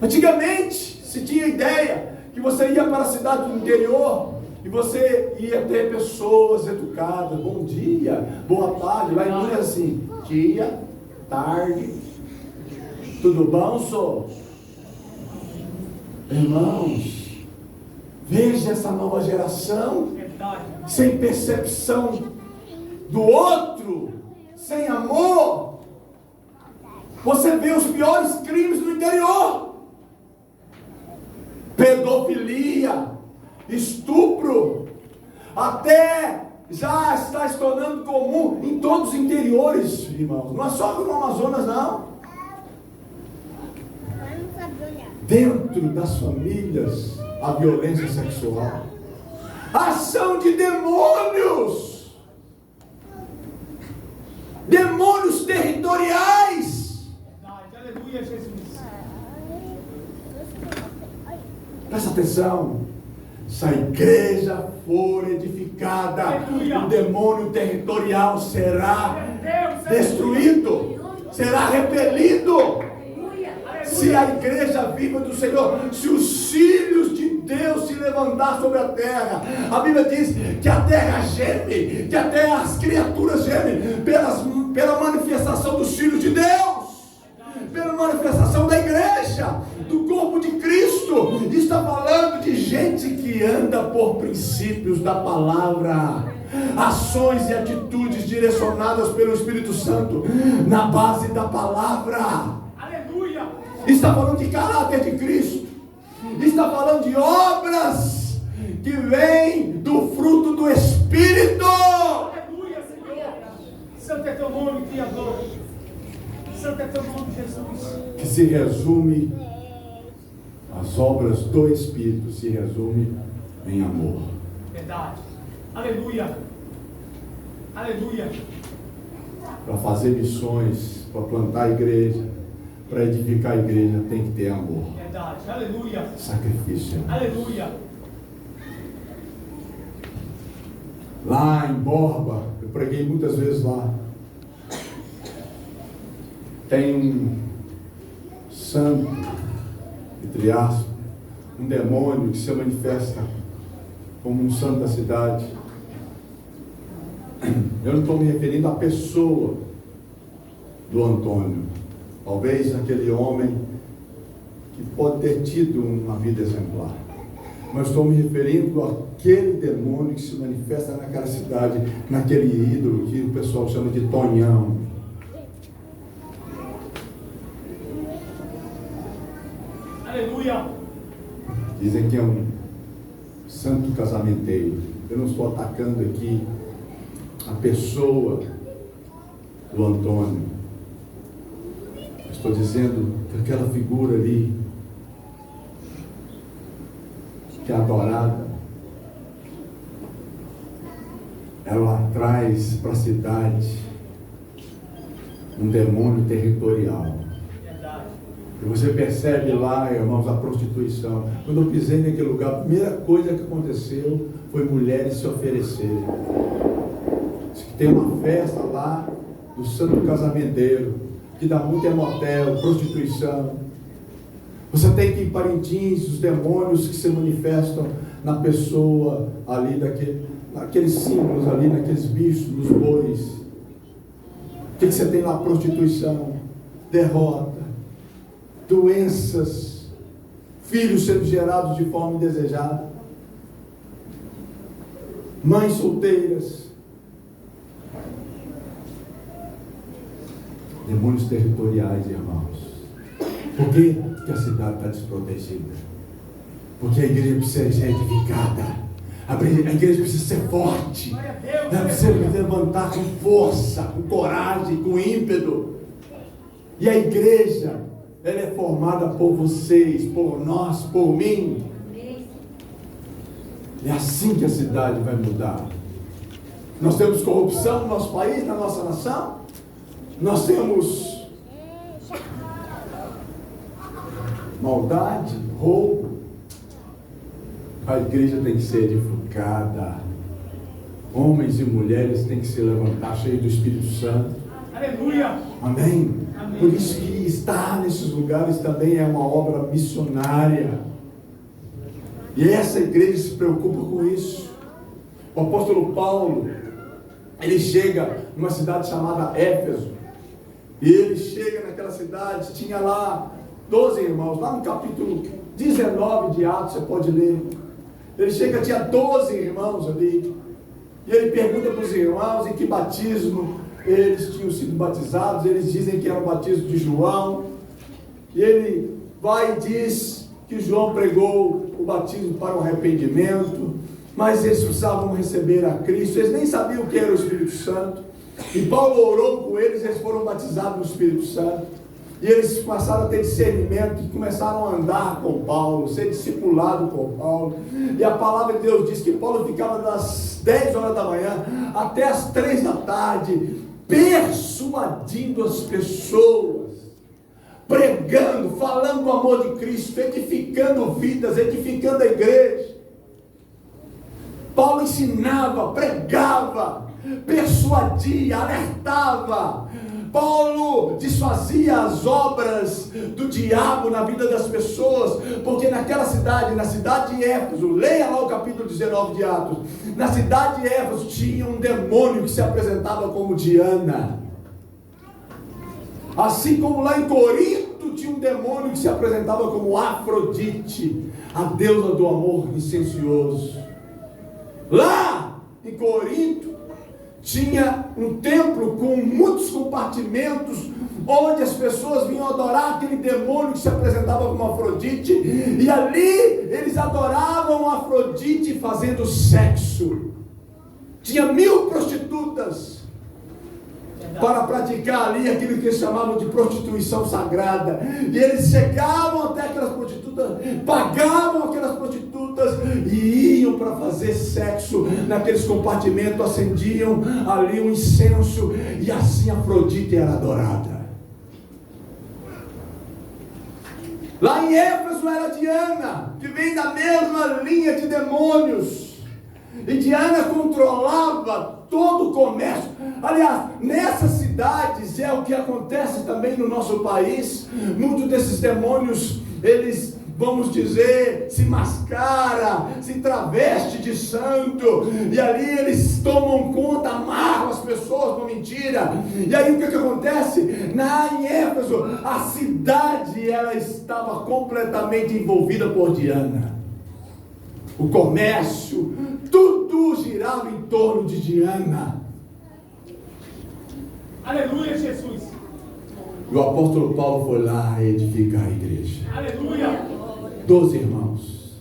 Speaker 3: Antigamente se tinha ideia que você ia para a cidade do interior e você ia ter pessoas educadas. Bom dia, boa tarde. Lá em Minas assim, dia, tarde, tudo bom, senhor? Irmãos, veja essa nova geração sem percepção do outro, sem amor. Você vê os piores crimes no interior: pedofilia, estupro, até já está se tornando comum em todos os interiores, irmãos. Não é só no Amazonas, não. Dentro das famílias, a violência sexual, a ação de demônios, demônios territoriais.
Speaker 2: Aleluia, Jesus.
Speaker 3: Presta atenção. Se a igreja for edificada,
Speaker 2: Aleluia.
Speaker 3: o demônio territorial será destruído, será repelido. Se a igreja viva do Senhor, se os filhos de Deus se levantar sobre a terra, a Bíblia diz que a terra geme, que até as criaturas gemem pela manifestação dos filhos de Deus, pela manifestação da igreja, do corpo de Cristo. Está falando de gente que anda por princípios da palavra, ações e atitudes direcionadas pelo Espírito Santo, na base da palavra. Está falando de caráter de Cristo. Está falando de obras que vêm do fruto do Espírito.
Speaker 2: Aleluia, Senhor. Santo é teu nome, Criador. Santo é teu nome, Jesus.
Speaker 3: Que se resume, as obras do Espírito se resume em amor.
Speaker 2: Verdade. Aleluia. Aleluia.
Speaker 3: Para fazer missões, para plantar a igreja, para edificar a igreja, tem que ter amor.
Speaker 2: Verdade. Aleluia.
Speaker 3: Sacrifício.
Speaker 2: Aleluia.
Speaker 3: Lá em Borba, eu preguei muitas vezes lá. Tem um santo, entre aspas, um demônio que se manifesta como um santo da cidade. Eu não estou me referindo à pessoa do Antônio. Talvez aquele homem que pode ter tido uma vida exemplar. Mas estou me referindo àquele demônio que se manifesta naquela cidade, naquele ídolo que o pessoal chama de Tonhão.
Speaker 2: Aleluia.
Speaker 3: Dizem que é um santo casamenteiro. Eu não estou atacando aqui a pessoa do Antônio. Estou dizendo que aquela figura ali, que é adorada, ela traz para a cidade um demônio territorial. E você percebe lá, irmãos, a prostituição. Quando eu pisei naquele lugar, a primeira coisa que aconteceu foi mulheres se oferecerem. Diz que tem uma festa lá do santo casamenteiro, que dá muito em motel, prostituição. Você tem que ir em Parintins, os demônios que se manifestam na pessoa ali, naqueles símbolos ali, naqueles bichos, nos bois. O que você tem lá? Prostituição, derrota, doenças, filhos sendo gerados de forma indesejada, mães solteiras, demônios territoriais, irmãos. Por que a cidade está desprotegida? Porque a igreja precisa ser edificada, a igreja precisa ser forte, ela precisa levantar com força, com coragem, com ímpeto. E a igreja, ela é formada por vocês, por nós, por mim. É assim que a cidade vai mudar. Nós temos corrupção no nosso país, na nossa nação. Nós temos maldade, roubo. A igreja tem que ser edificada. Homens e mulheres têm que se levantar cheios do Espírito Santo.
Speaker 2: Aleluia.
Speaker 3: Amém?
Speaker 2: Amém.
Speaker 3: Por isso que estar nesses lugares também é uma obra missionária. E essa igreja se preocupa com isso. O apóstolo Paulo, ele chega numa cidade chamada Éfeso. E ele chega naquela cidade, tinha lá 12 irmãos, lá no capítulo 19 de Atos, você pode ler. Ele chega, tinha 12 irmãos ali. E ele pergunta para os irmãos em que batismo eles tinham sido batizados. Eles dizem que era o batismo de João. E ele vai e diz que João pregou o batismo para o arrependimento. mas eles precisavam receber a Cristo. Eles nem sabiam o que era o Espírito Santo. E Paulo orou com eles, eles foram batizados no Espírito Santo. E eles passaram a ter discernimento e começaram a andar com Paulo, ser discipulado com Paulo. E a palavra de Deus diz que Paulo ficava das 10 horas da manhã até as 3 da tarde, persuadindo as pessoas, pregando, falando o amor de Cristo, edificando vidas, edificando a igreja. Paulo ensinava, pregava, persuadia, alertava. Paulo desfazia as obras do diabo na vida das pessoas, porque naquela cidade, na cidade de Éfeso, leia lá o capítulo 19 de Atos, na cidade de Éfeso tinha um demônio que se apresentava como Diana, assim como lá em Corinto tinha um demônio que se apresentava como Afrodite, a deusa do amor licencioso. Lá em Corinto tinha um templo com muitos compartimentos, onde as pessoas vinham adorar aquele demônio que se apresentava como Afrodite, e ali eles adoravam Afrodite fazendo sexo. Tinha 1000 prostitutas para praticar ali aquilo que eles chamavam de prostituição sagrada, e eles chegavam até aquelas prostitutas, pagavam aquelas prostitutas e iam para fazer sexo naqueles compartimentos, acendiam ali um incenso, e assim Afrodite era adorada. Lá em Éfeso era Diana, que vem da mesma linha de demônios, e Diana controlava todo o comércio. Aliás, nessas cidades é o que acontece também no nosso país. Muitos desses demônios, eles, vamos dizer, se mascara, se traveste de santo, e ali eles tomam conta, amarram as pessoas com mentira. E aí o que acontece? Em Éfeso, a cidade, ela estava completamente envolvida por Diana. O comércio, tudo girava em torno de Diana.
Speaker 2: Aleluia, Jesus.
Speaker 3: E o apóstolo Paulo foi lá edificar a igreja.
Speaker 2: Aleluia.
Speaker 3: 12 irmãos.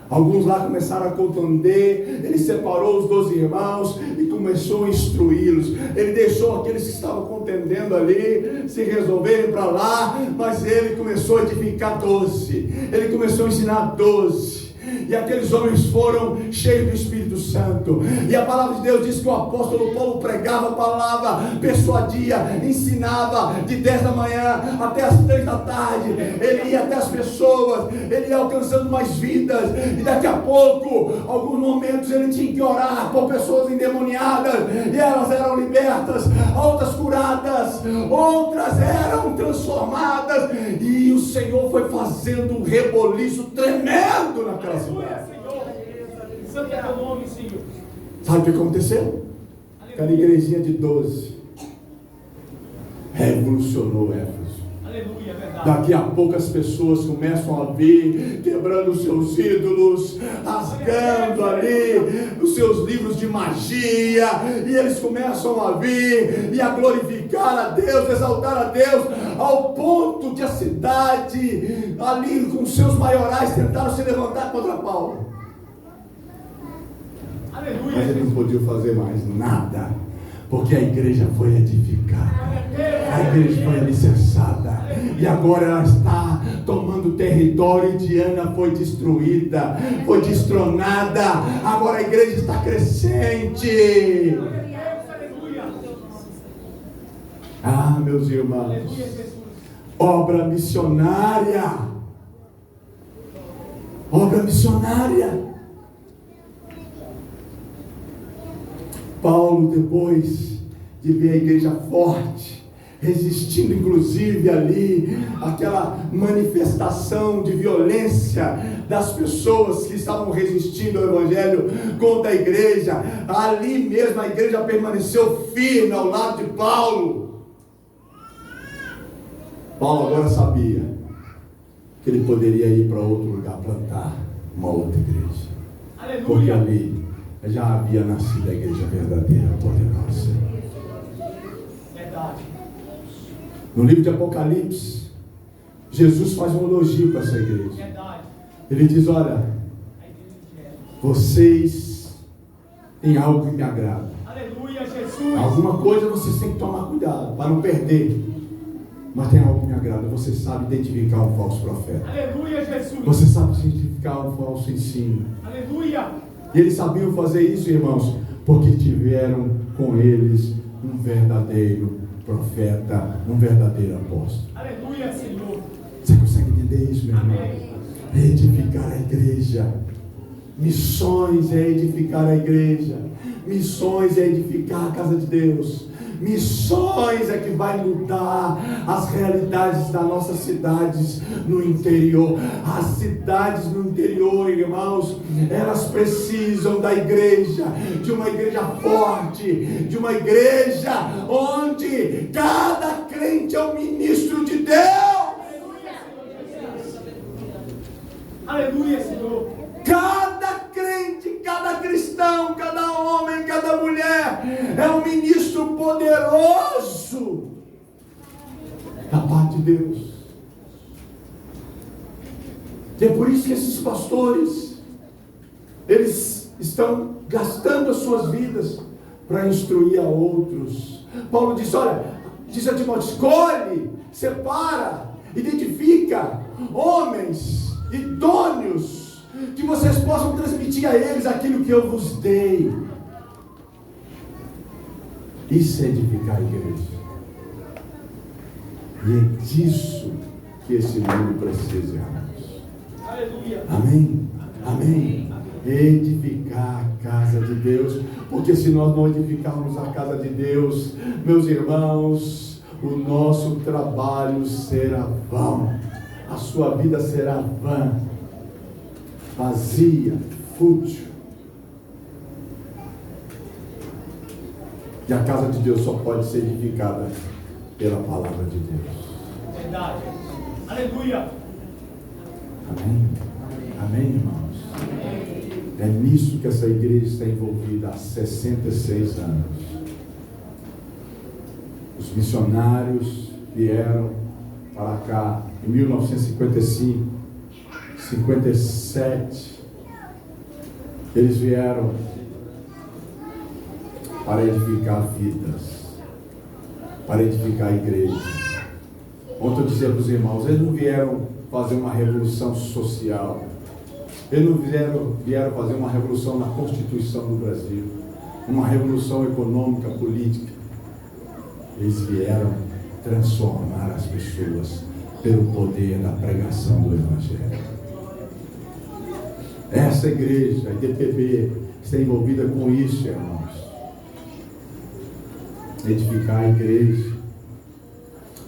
Speaker 3: Alguns lá começaram a contender. Ele separou os 12 irmãos e começou a instruí-los. Ele deixou aqueles que estavam contendendo ali se resolverem para lá, mas ele começou a edificar 12. Ele começou a ensinar 12. E aqueles homens foram cheios do Espírito Santo. E a palavra de Deus diz que o apóstolo Paulo pregava a palavra, persuadia, ensinava de 10 da manhã até as 3 da tarde. Ele ia até as pessoas, ele ia alcançando mais vidas. E daqui a pouco, alguns momentos ele tinha que orar por pessoas endemoniadas, e elas eram libertas, outras curadas, outras eram transformadas. E o Senhor foi fazendo um reboliço tremendo naquela cidade.
Speaker 2: Santo é teu nome, Senhor.
Speaker 3: Sabe o que aconteceu? Aquela igrejinha de 12 revolucionou Éfeso.
Speaker 2: Aleluia, verdade.
Speaker 3: Daqui a pouco as pessoas começam a vir, quebrando os seus ídolos, rasgando ali os seus livros de magia, e eles começam a vir e a glorificar a Deus, exaltar a Deus, ao ponto que a cidade ali com seus maiorais tentaram se levantar contra Paulo.
Speaker 2: Aleluia.
Speaker 3: Mas ele não podia fazer mais nada, porque a igreja foi edificada, a igreja foi alicerçada, e agora ela está tomando território. E Diana foi destruída, foi destronada. Agora a igreja está crescente. Ah, meus irmãos, obra missionária, obra missionária. Paulo, depois de ver a igreja forte, resistindo inclusive ali aquela manifestação de violência das pessoas que estavam resistindo ao evangelho contra a igreja, ali mesmo a igreja permaneceu firme ao lado de Paulo. Paulo agora sabia que ele poderia ir para outro lugar, plantar uma outra igreja.
Speaker 2: Aleluia.
Speaker 3: Porque ali já havia nascido a igreja verdadeira, poderosa.
Speaker 2: Verdade.
Speaker 3: No livro de Apocalipse, Jesus faz um elogio para essa igreja.
Speaker 2: Verdade.
Speaker 3: Ele diz: olha, vocês têm algo que me agrada.
Speaker 2: Aleluia, Jesus.
Speaker 3: Alguma coisa vocês têm que tomar cuidado para não perder. Mas tem algo que me agrada. Você sabe identificar um falso profeta.
Speaker 2: Aleluia, Jesus.
Speaker 3: Você sabe identificar um falso ensino.
Speaker 2: Aleluia.
Speaker 3: E eles sabiam fazer isso, irmãos, porque tiveram com eles um verdadeiro profeta, um verdadeiro apóstolo.
Speaker 2: Aleluia, Senhor.
Speaker 3: Você consegue entender isso, meu irmão?
Speaker 2: Amém.
Speaker 3: Edificar a igreja. Missões é edificar a igreja. Missões é edificar a casa de Deus. Missões é que vai mudar as realidades das nossas cidades no interior. As cidades no interior, irmãos, elas precisam da igreja, de uma igreja forte, de uma igreja onde cada crente é um ministro de Deus.
Speaker 2: Aleluia, Senhor.
Speaker 3: Cada crente, cada cristão, cada homem, cada mulher é um ministro poderoso da parte de Deus. E é por isso que esses pastores, eles estão gastando as suas vidas para instruir a outros. Paulo diz, olha, diz a Timóteo, escolhe, separa, identifica homens idôneos, que vocês possam transmitir a eles aquilo que eu vos dei. Isso é edificar a igreja. E é disso que esse mundo precisa, irmãos.
Speaker 2: Aleluia.
Speaker 3: Amém? Amém? Edificar a casa de Deus. Porque se nós não edificarmos a casa de Deus, meus irmãos, o nosso trabalho será vão. A sua vida será vã, vazia, fútil. E a casa de Deus só pode ser edificada pela palavra de Deus.
Speaker 2: Verdade. Aleluia.
Speaker 3: Amém? Amém, irmãos? É nisso que essa igreja está envolvida há 66 anos. Os missionários vieram para cá em 1955, 57. Eles vieram para edificar vidas, para edificar a igreja. Ontem eu dizia para os irmãos, eles não vieram fazer uma revolução social, eles não vieram fazer uma revolução na Constituição do Brasil, uma revolução econômica, política. Eles vieram transformar as pessoas pelo poder da pregação do Evangelho. Essa igreja, a IDPB, está envolvida com isso, irmãos. Edificar a igreja.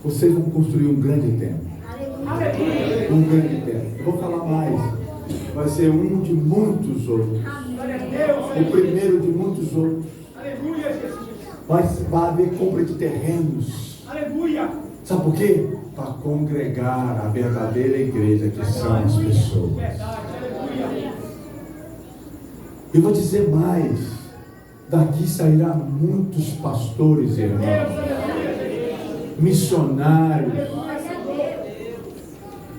Speaker 3: Vocês vão construir um grande templo.
Speaker 2: Aleluia.
Speaker 3: Um grande templo. Eu vou falar mais. Vai ser um de muitos outros.
Speaker 2: Glória a Deus.
Speaker 3: O primeiro de muitos outros.
Speaker 2: Aleluia, Jesus.
Speaker 3: Vai haver compra de terrenos.
Speaker 2: Aleluia.
Speaker 3: Sabe por quê? Para congregar a verdadeira igreja, que são as pessoas.
Speaker 2: Verdade. Aleluia.
Speaker 3: Eu vou dizer mais. Daqui sairá muitos pastores, irmãos. Missionários.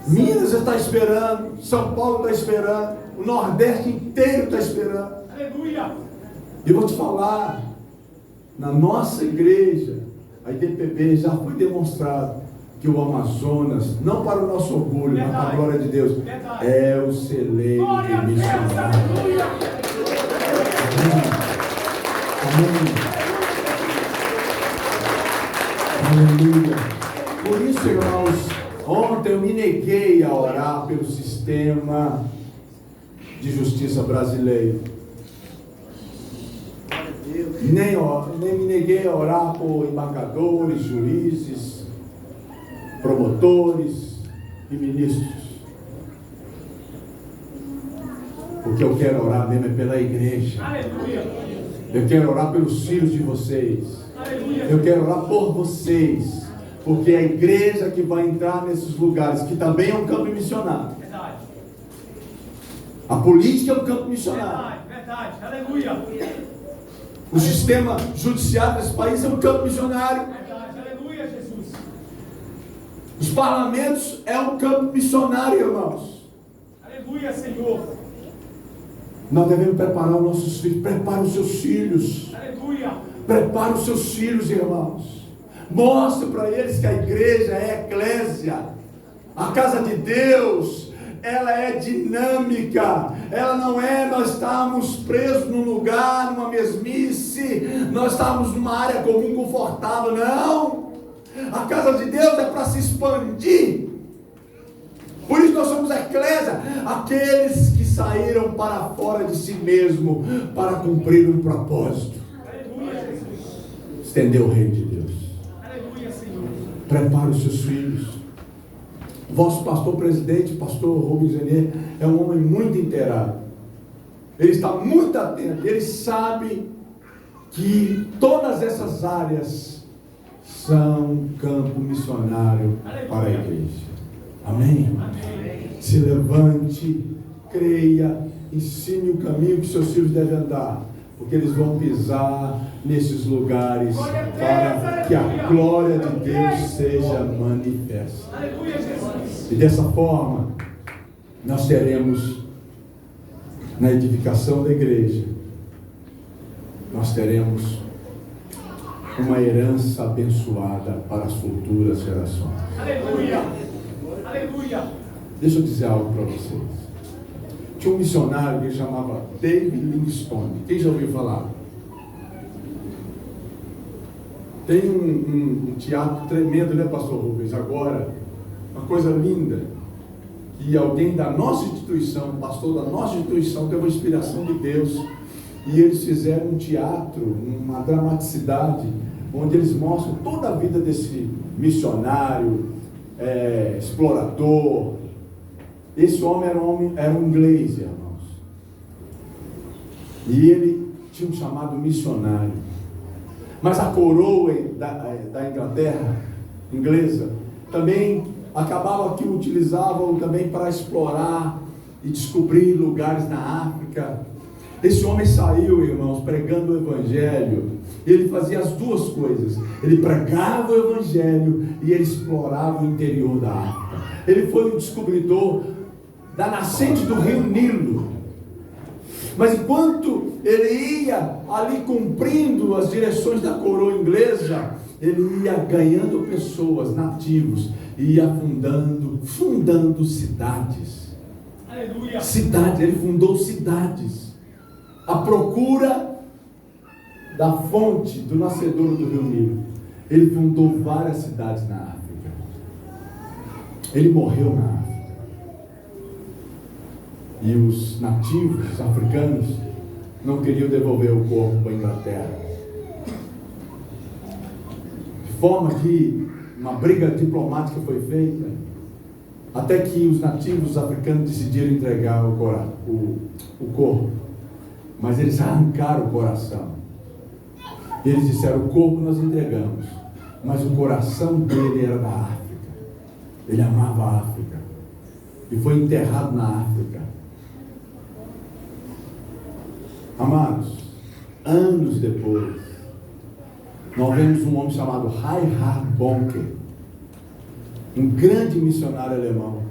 Speaker 3: Minas está esperando, São Paulo está esperando, o Nordeste inteiro está esperando.
Speaker 2: Aleluia.
Speaker 3: E eu vou te falar, na nossa igreja, a IDPB, já foi demonstrado que o Amazonas, não para o nosso orgulho, mas para a glória de Deus, é o celeiro de missionários. Amém. Aleluia. Por isso, irmãos, ontem eu me neguei a orar pelo sistema de justiça brasileiro. Nem me neguei a orar por embargadores, juízes, promotores e ministros. Porque eu quero orar mesmo é pela igreja.
Speaker 2: Aleluia.
Speaker 3: Eu quero orar pelos filhos de vocês.
Speaker 2: Aleluia.
Speaker 3: Eu quero orar por vocês. Porque é a igreja que vai entrar nesses lugares, que também é um campo missionário.
Speaker 2: Verdade.
Speaker 3: A política é um campo missionário.
Speaker 2: Verdade. Aleluia.
Speaker 3: O sistema judiciário desse país é um campo missionário.
Speaker 2: Verdade. Aleluia, Jesus.
Speaker 3: Os parlamentos é um campo missionário, irmãos.
Speaker 2: Aleluia, Senhor.
Speaker 3: Nós devemos preparar os nossos filhos. Prepara os seus filhos.
Speaker 2: Aleluia.
Speaker 3: Prepara os seus filhos, irmãos. Mostre para eles que a igreja é a eclésia. A casa de Deus, ela é dinâmica. Ela não é nós estamos presos num lugar, numa mesmice. Nós estamos numa área comum, confortável. Não. A casa de Deus é para se expandir. Por isso nós somos a eclésia, aqueles que saíram para fora de si mesmo para cumprir um propósito.
Speaker 2: Aleluia, Jesus.
Speaker 3: Estender o reino de Deus.
Speaker 2: Aleluia, Senhor.
Speaker 3: Prepare os seus filhos. Vosso pastor presidente, pastor Rubens Zenier, é um homem muito inteirado. Ele está muito atento. Ele sabe que todas essas áreas são campo missionário para a igreja. Amém?
Speaker 2: Amém.
Speaker 3: Se levante, creia, ensine o caminho que seus filhos devem andar, porque eles vão pisar nesses lugares para que a glória de Deus seja manifesta.
Speaker 2: Aleluia, Jesus.
Speaker 3: E dessa forma, nós teremos, na edificação da igreja, nós teremos uma herança abençoada para as futuras gerações.
Speaker 2: Aleluia. Aleluia.
Speaker 3: Deixa eu dizer algo para vocês. Tinha um missionário que chamava David Livingstone. Quem já ouviu falar? Tem um teatro tremendo, né, pastor Rubens? Agora, uma coisa linda. Que alguém da nossa instituição, pastor da nossa instituição, teve uma inspiração de Deus. E eles fizeram um teatro, uma dramaticidade, onde eles mostram toda a vida desse missionário, explorador. Esse homem era um inglês, irmãos. E ele tinha um chamado missionário. Mas a coroa da Inglaterra, inglesa, também acabava que utilizavam também para explorar e descobrir lugares na África. Esse homem saiu, irmãos, pregando o Evangelho. Ele fazia as duas coisas. Ele pregava o Evangelho e ele explorava o interior da África. Ele foi o descobridor da nascente do rio Nilo. Mas enquanto ele ia ali cumprindo as direções da coroa inglesa, ele ia ganhando pessoas, nativos, e ia fundando cidades.
Speaker 2: Aleluia.
Speaker 3: Cidades, ele fundou cidades. À procura da fonte, do nascedouro do rio Nilo. Ele fundou várias cidades na África. Ele morreu na África. E os nativos, os africanos, não queriam devolver o corpo para a Inglaterra. De forma que uma briga diplomática foi feita, até que os nativos africanos decidiram entregar o corpo. Mas eles arrancaram o coração. Eles disseram: o corpo nós entregamos, mas o coração dele era da África. Ele amava a África. E foi enterrado na África. Amados, anos depois, nós vemos um homem chamado Reinhard Bonke, um grande missionário alemão,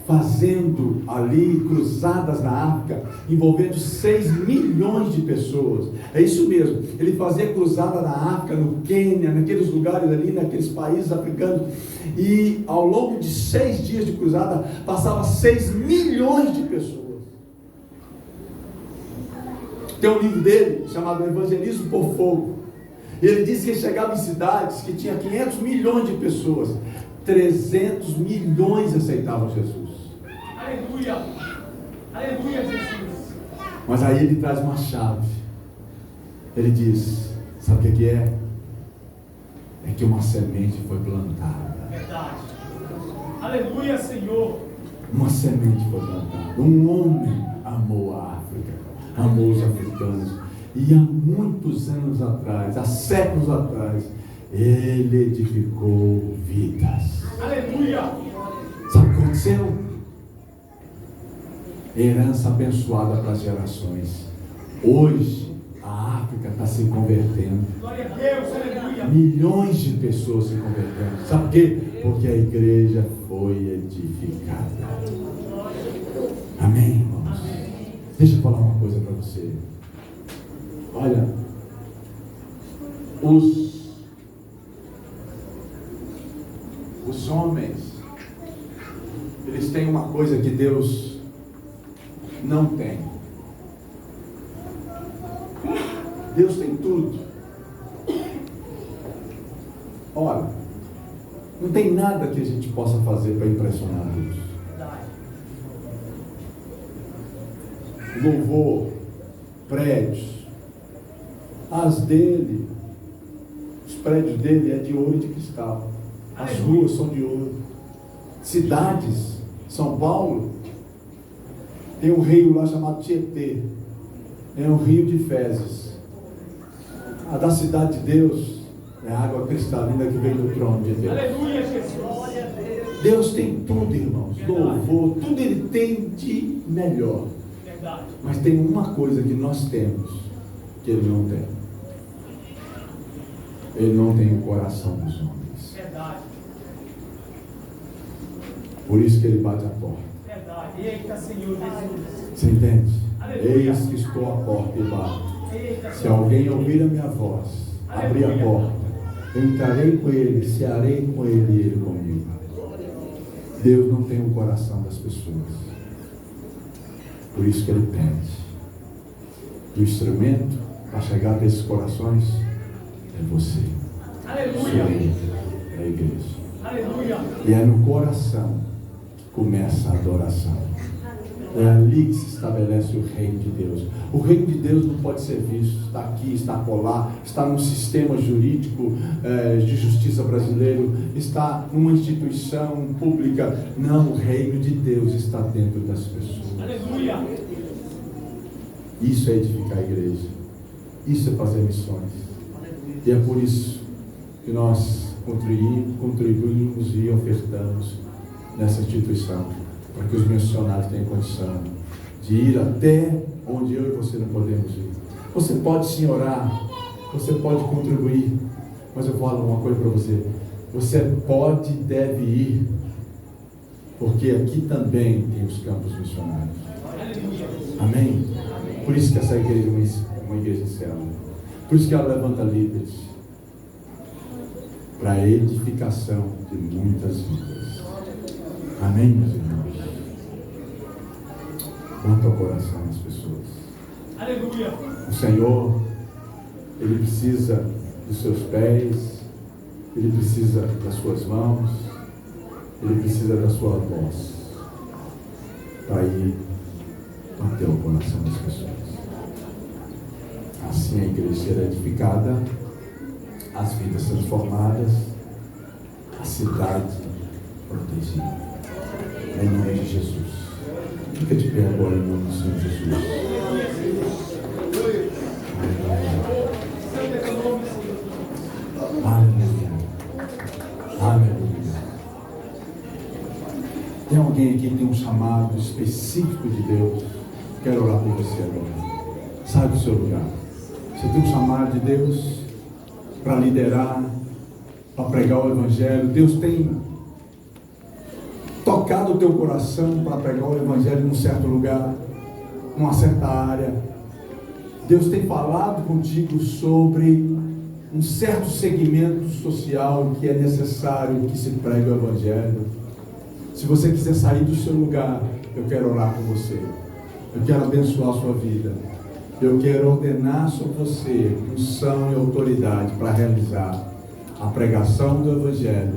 Speaker 3: fazendo ali cruzadas na África, envolvendo 6 milhões de pessoas. É isso mesmo, ele fazia cruzada na África, no Quênia, naqueles lugares ali, naqueles países africanos, e ao longo de 6 dias de cruzada, passava 6 milhões de pessoas. Tem um livro dele, chamado Evangelismo por Fogo. Ele disse que ele chegava em cidades que tinha 500 milhões de pessoas, 300 milhões aceitavam Jesus.
Speaker 2: Aleluia. Aleluia, Jesus.
Speaker 3: Mas aí ele traz uma chave. Ele diz: sabe o que é? É que uma semente foi plantada.
Speaker 2: Verdade. Aleluia, Senhor.
Speaker 3: Uma semente foi plantada. Um homem amou a África, amou os africanos. E há muitos anos atrás, há séculos atrás, ele edificou vidas.
Speaker 2: Aleluia.
Speaker 3: Sabe o que aconteceu? Herança abençoada para as gerações. Hoje, a África está se convertendo.
Speaker 2: Glória a Deus, aleluia.
Speaker 3: Milhões de pessoas se convertendo. Sabe por quê? Porque a igreja foi edificada. Amém, irmãos? Deixa eu falar uma coisa. você. Olha, os homens, eles têm uma coisa que Deus não tem. Deus tem tudo. Olha, não tem nada que a gente possa fazer para impressionar Deus. Louvor, prédios, os prédios dele é de ouro e de cristal. As ruas são de ouro. Cidades, São Paulo, tem um rio lá chamado Tietê. É um rio de fezes. A da cidade de Deus é a água cristalina que vem do trono de Deus.
Speaker 2: Aleluia, Jesus.
Speaker 3: Deus tem tudo, irmãos. Louvor, tudo Ele tem de melhor.
Speaker 2: Verdade.
Speaker 3: Mas tem uma coisa que nós temos que Ele não tem. Ele não tem o coração dos homens.
Speaker 2: Verdade.
Speaker 3: Por isso que Ele bate a porta.
Speaker 2: Verdade. Eita, Senhor Jesus.
Speaker 3: Você entende?
Speaker 2: Aleluia.
Speaker 3: Eis que estou à porta e bato.
Speaker 2: Eita,
Speaker 3: Se
Speaker 2: Senhor.
Speaker 3: alguém ouvir a minha voz, abrir a porta, eu entrarei com ele, cearei com ele e ele comigo. Deus não tem o coração das pessoas. Por isso que Ele pede. O instrumento para chegar a esses corações é você.
Speaker 2: Aleluia.
Speaker 3: É a igreja.
Speaker 2: Aleluia.
Speaker 3: E é no coração que começa a adoração. É ali que se estabelece o reino de Deus. O reino de Deus não pode ser visto, está aqui, está acolá, está num sistema jurídico de justiça brasileiro, está numa instituição pública. Não, o reino de Deus está dentro das pessoas.
Speaker 2: Aleluia.
Speaker 3: Isso é edificar a igreja. Isso é fazer missões. E é por isso que nós contribuímos e ofertamos nessa instituição, para que os missionários tenham condição de ir até onde eu e você não podemos ir. Você pode sim orar, você pode contribuir, mas eu falo uma coisa para você: você pode e deve ir, porque aqui também tem os campos missionários. Amém? Por isso que essa igreja é uma igreja de célula. Por isso que ela levanta líderes para a edificação de muitas vidas. Amém, meus irmãos? Quanto ao coração das pessoas.
Speaker 2: Aleluia.
Speaker 3: O Senhor, Ele precisa dos seus pés, Ele precisa das suas mãos, Ele precisa da sua voz para ir até o coração das pessoas. Assim a igreja será edificada, as vidas transformadas, a cidade protegida. Em nome de Jesus. Fica de pé agora em nome do Senhor Jesus. Aleluia. Aleluia. Tem alguém aqui que tem um chamado específico de Deus? Quero orar por você agora. Sai do seu lugar. Você tem um chamado de Deus para liderar, para pregar o Evangelho. Deus tem tocado o teu coração para pregar o Evangelho num certo lugar, numa certa área. Deus tem falado contigo sobre um certo segmento social que é necessário que se pregue o Evangelho. Se você quiser sair do seu lugar, eu quero orar com você. Eu quero abençoar a sua vida. Eu quero ordenar sobre você unção e autoridade para realizar a pregação do Evangelho,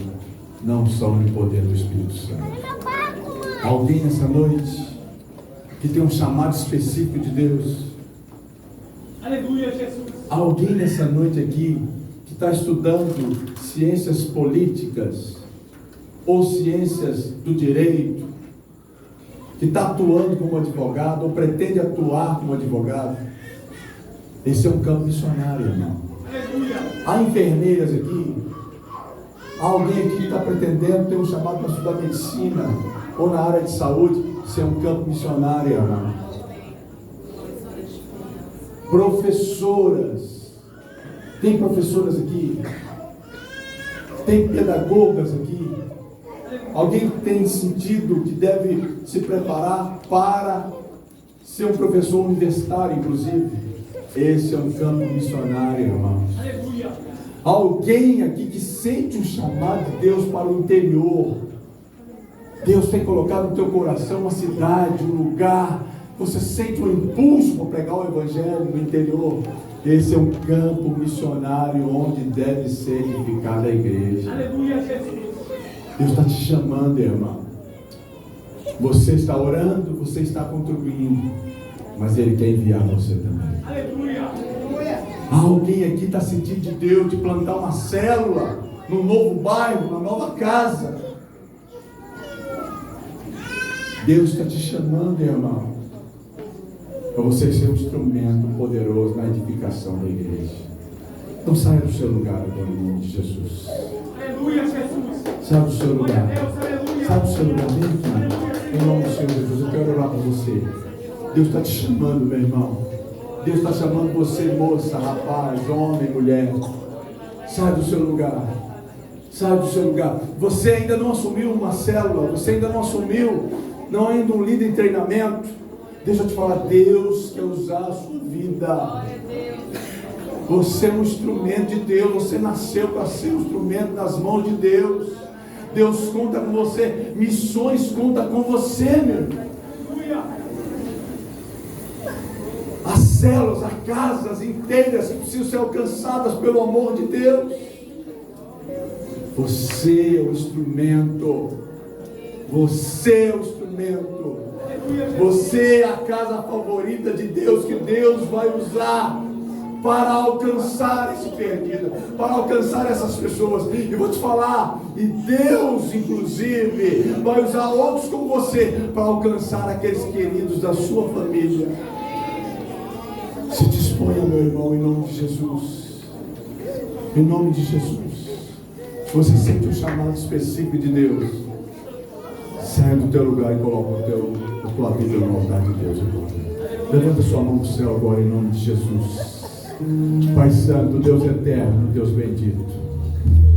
Speaker 3: não só no poder do Espírito Santo. Alguém nessa noite que tem um chamado específico de Deus?
Speaker 2: Aleluia, Jesus.
Speaker 3: Alguém nessa noite aqui que está estudando ciências políticas ou ciências do direito, que está atuando como advogado ou pretende atuar como advogado? Esse é um campo missionário, irmão.
Speaker 2: Aleluia.
Speaker 3: Há enfermeiras aqui. Há alguém aqui que está pretendendo ter um chamado para estudar medicina ou na área de saúde. Isso é um campo missionário, irmão. Professoras. Tem professoras aqui? Tem pedagogas aqui? Alguém que tem sentido que deve se preparar para ser um professor universitário, inclusive. Esse é um campo missionário, irmãos.
Speaker 2: Aleluia.
Speaker 3: Alguém aqui que sente um chamado de Deus para o interior. Deus tem colocado no teu coração uma cidade, um lugar. Você sente um impulso para pregar o evangelho no interior. Esse é um campo missionário onde deve ser edificada a igreja.
Speaker 2: Aleluia, Jesus.
Speaker 3: Deus está te chamando, irmão. Você está orando, você está contribuindo, mas Ele quer enviar você também.
Speaker 2: Aleluia.
Speaker 3: Há alguém aqui que está sentindo de Deus de plantar uma célula num novo bairro, numa nova casa. Deus está te chamando, irmão, para você ser um instrumento poderoso na edificação da igreja. Não saia do seu lugar agora, em nome de Jesus.
Speaker 2: Aleluia, Jesus.
Speaker 3: Saia do seu lugar.
Speaker 2: Glória a Deus, aleluia.
Speaker 3: Saia do seu lugar, vem aqui. Em nome do Senhor Jesus, eu quero orar por você. Deus está te chamando, meu irmão. Deus está chamando você, moça, rapaz, homem, mulher. Saia do seu lugar. Saia do seu lugar. Você ainda não assumiu uma célula. Você ainda não assumiu, não ainda um líder em treinamento. Deixa eu te falar, Deus quer usar a sua vida. Você é um instrumento de Deus. Você nasceu para ser um instrumento nas mãos de Deus. Deus conta com você. Missões conta com você, meu irmão. As células, as casas inteiras precisam ser alcançadas pelo amor de Deus. Você é o instrumento. Você é o instrumento. Você é a casa favorita de Deus, que Deus vai usar para alcançar esse perdido, para alcançar essas pessoas. E vou te falar, e Deus inclusive vai usar outros como você para alcançar aqueles queridos da sua família. Se disponha, meu irmão, em nome de Jesus. Em nome de Jesus. Se você sente um chamado específico de Deus, sai do teu lugar e coloca a tua vida no altar de Deus agora. Levanta sua mão para o céu agora, em nome de Jesus. Pai Santo, Deus eterno, Deus bendito,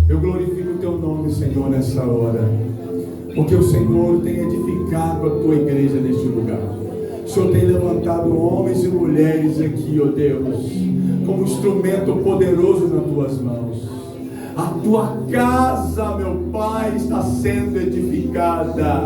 Speaker 3: eu glorifico o teu nome, Senhor, nessa hora, porque o Senhor tem edificado a tua igreja neste lugar. O Senhor tem levantado homens e mulheres aqui, ó Deus, como instrumento poderoso nas tuas mãos. A tua casa, meu Pai, está sendo edificada,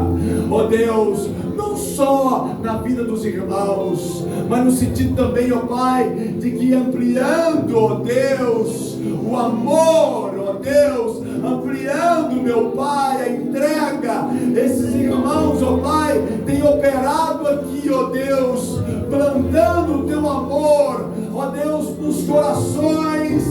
Speaker 3: ó Deus, não só na vida dos irmãos, mas no sentido também, ó Pai, de que ampliando, ó Deus, o amor, ó Deus, ampliando, meu Pai, a entrega. Esses irmãos, ó Pai, têm operado aqui, ó Deus, plantando o teu amor, ó Deus, nos corações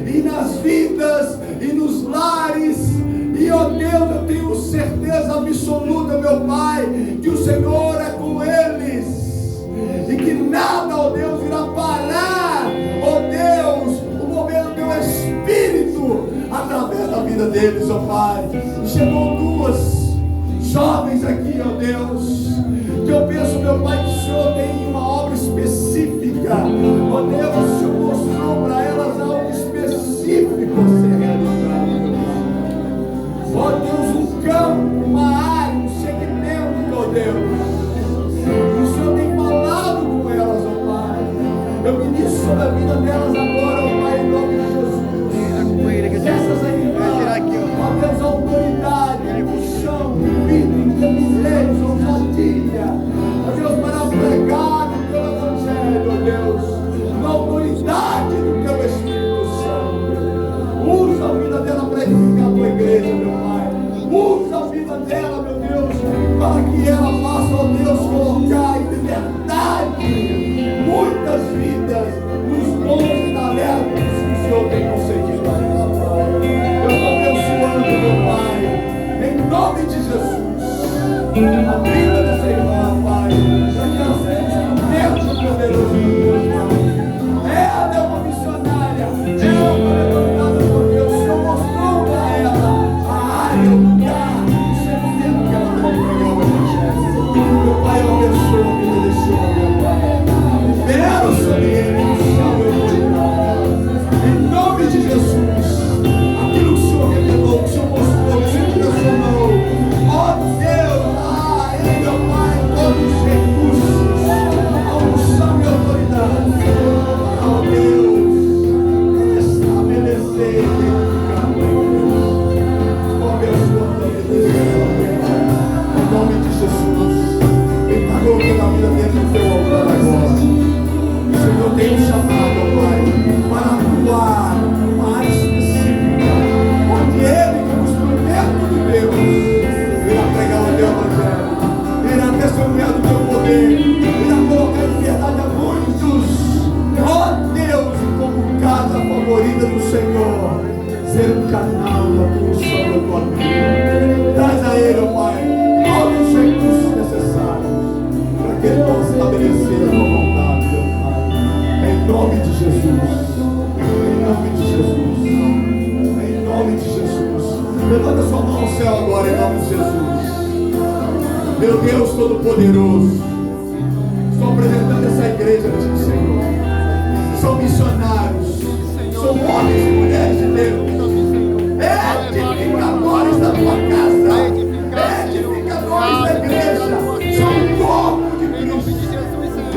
Speaker 3: e nas vidas e nos lares. E ó Deus, eu tenho certeza absoluta, meu Pai, que o Senhor é com eles e que nada, ó Deus, irá parar, ó Deus, o mover do teu Espírito através da vida deles, ó Pai. Chegou duas jovens aqui, ó Deus, que eu penso, meu Pai, que o Senhor tem uma obra específica, ó Deus, o Senhor mostrou para elas algo específico a ser realizado. Ó Deus, um campo, uma área, um segmento, ó Deus. E o Senhor tem falado com elas, ó Pai. Eu ministro sobre a vida delas agora, ó Pai, em nome de Jesus. Essas aí, ó Deus, autoridade, unção, vida, miséria, ousadia, ó Deus, para pregar o teu evangelho, ó Deus, na autoridade do teu Espírito Santo. Usa a vida dela para edificar a tua igreja, meu Pai. Usa a vida dela, meu Deus, para que ela possa, ó Deus, colocar em liberdade muitas vidas nos dons e talentos Jesus. Em nome de Jesus. Em nome de Jesus. Levanta sua mão ao céu agora, em nome de Jesus. Meu Deus Todo-Poderoso, estou apresentando essa igreja a Ti, Senhor. São missionários, são homens e mulheres de Deus, edificadores da Tua casa, edificadores da igreja, são um corpo de Cristo.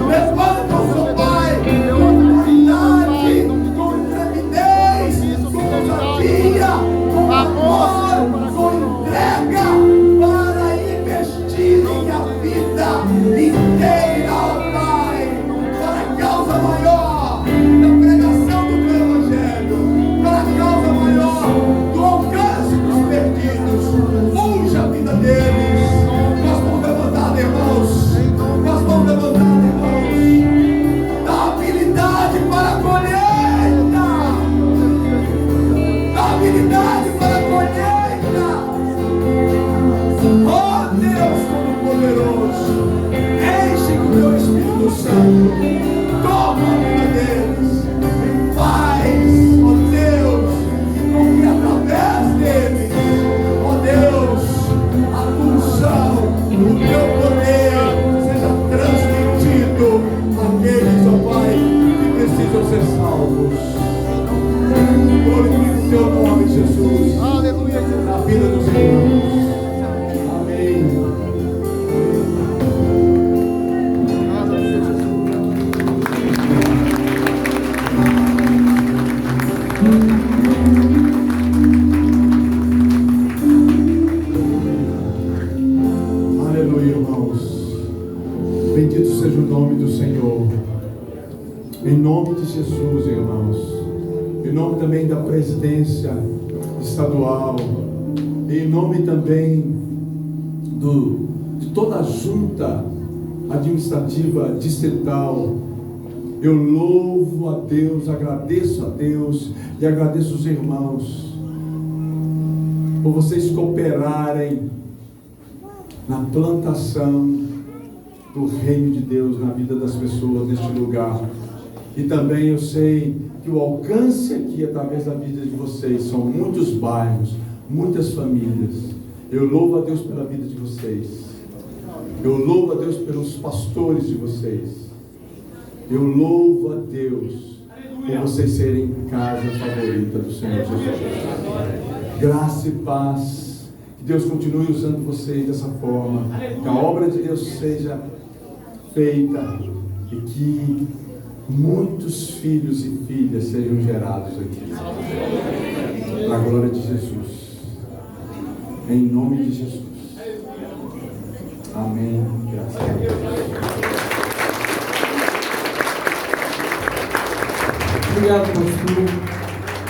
Speaker 3: Levanta o seu Pai com autoridade, com intrepidez, com ousadia, com amor, com entrega, para investirem a vida inteira, ó Pai, para a causa maior da pregação do Teu Evangelho, para a causa maior do alcance dos perdidos. Unja a vida deles. Nós vamos levantar, irmãos. Nós vamos levantar, irmãos. Dá habilidade para a colheita. Dá habilidade para a colheita. Oh Deus Todo-Poderoso, enche com o Teu Espírito Santo, toma a vida deles, faz, ó Deus, com que através deles, ó Deus, a unção, o Teu poder seja transmitido àqueles, ó Pai, que precisam ser salvos. Glorifique o Teu nome, Jesus. Aleluia. Na vida dos irmãos. Aleluia, irmãos. Bendito seja o nome do Senhor. Em nome de Jesus, irmãos. Em nome também da presidência estadual. Em nome também de toda a junta administrativa distrital. Eu louvo a Deus, agradeço a Deus e agradeço os irmãos por vocês cooperarem na plantação do reino de Deus na vida das pessoas neste lugar. E também eu sei que o alcance aqui através da vida de vocês são muitos bairros, muitas famílias. Eu louvo a Deus pela vida de vocês. Eu louvo a Deus pelos pastores de vocês. Eu louvo a Deus por vocês serem casa favorita do Senhor Jesus. Graça e paz. Que Deus continue usando vocês dessa forma. Que a obra de Deus seja feita e que muitos filhos e filhas sejam gerados aqui. Para a glória de Jesus. Em nome de Jesus. Amém. Graças a Deus.
Speaker 1: Obrigado, pastor.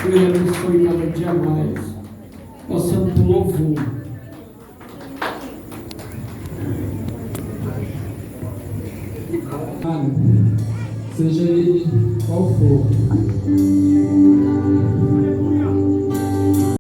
Speaker 1: Que Ele abençoe cada dia mais. Passando por louvor.
Speaker 4: Seja ele qual for.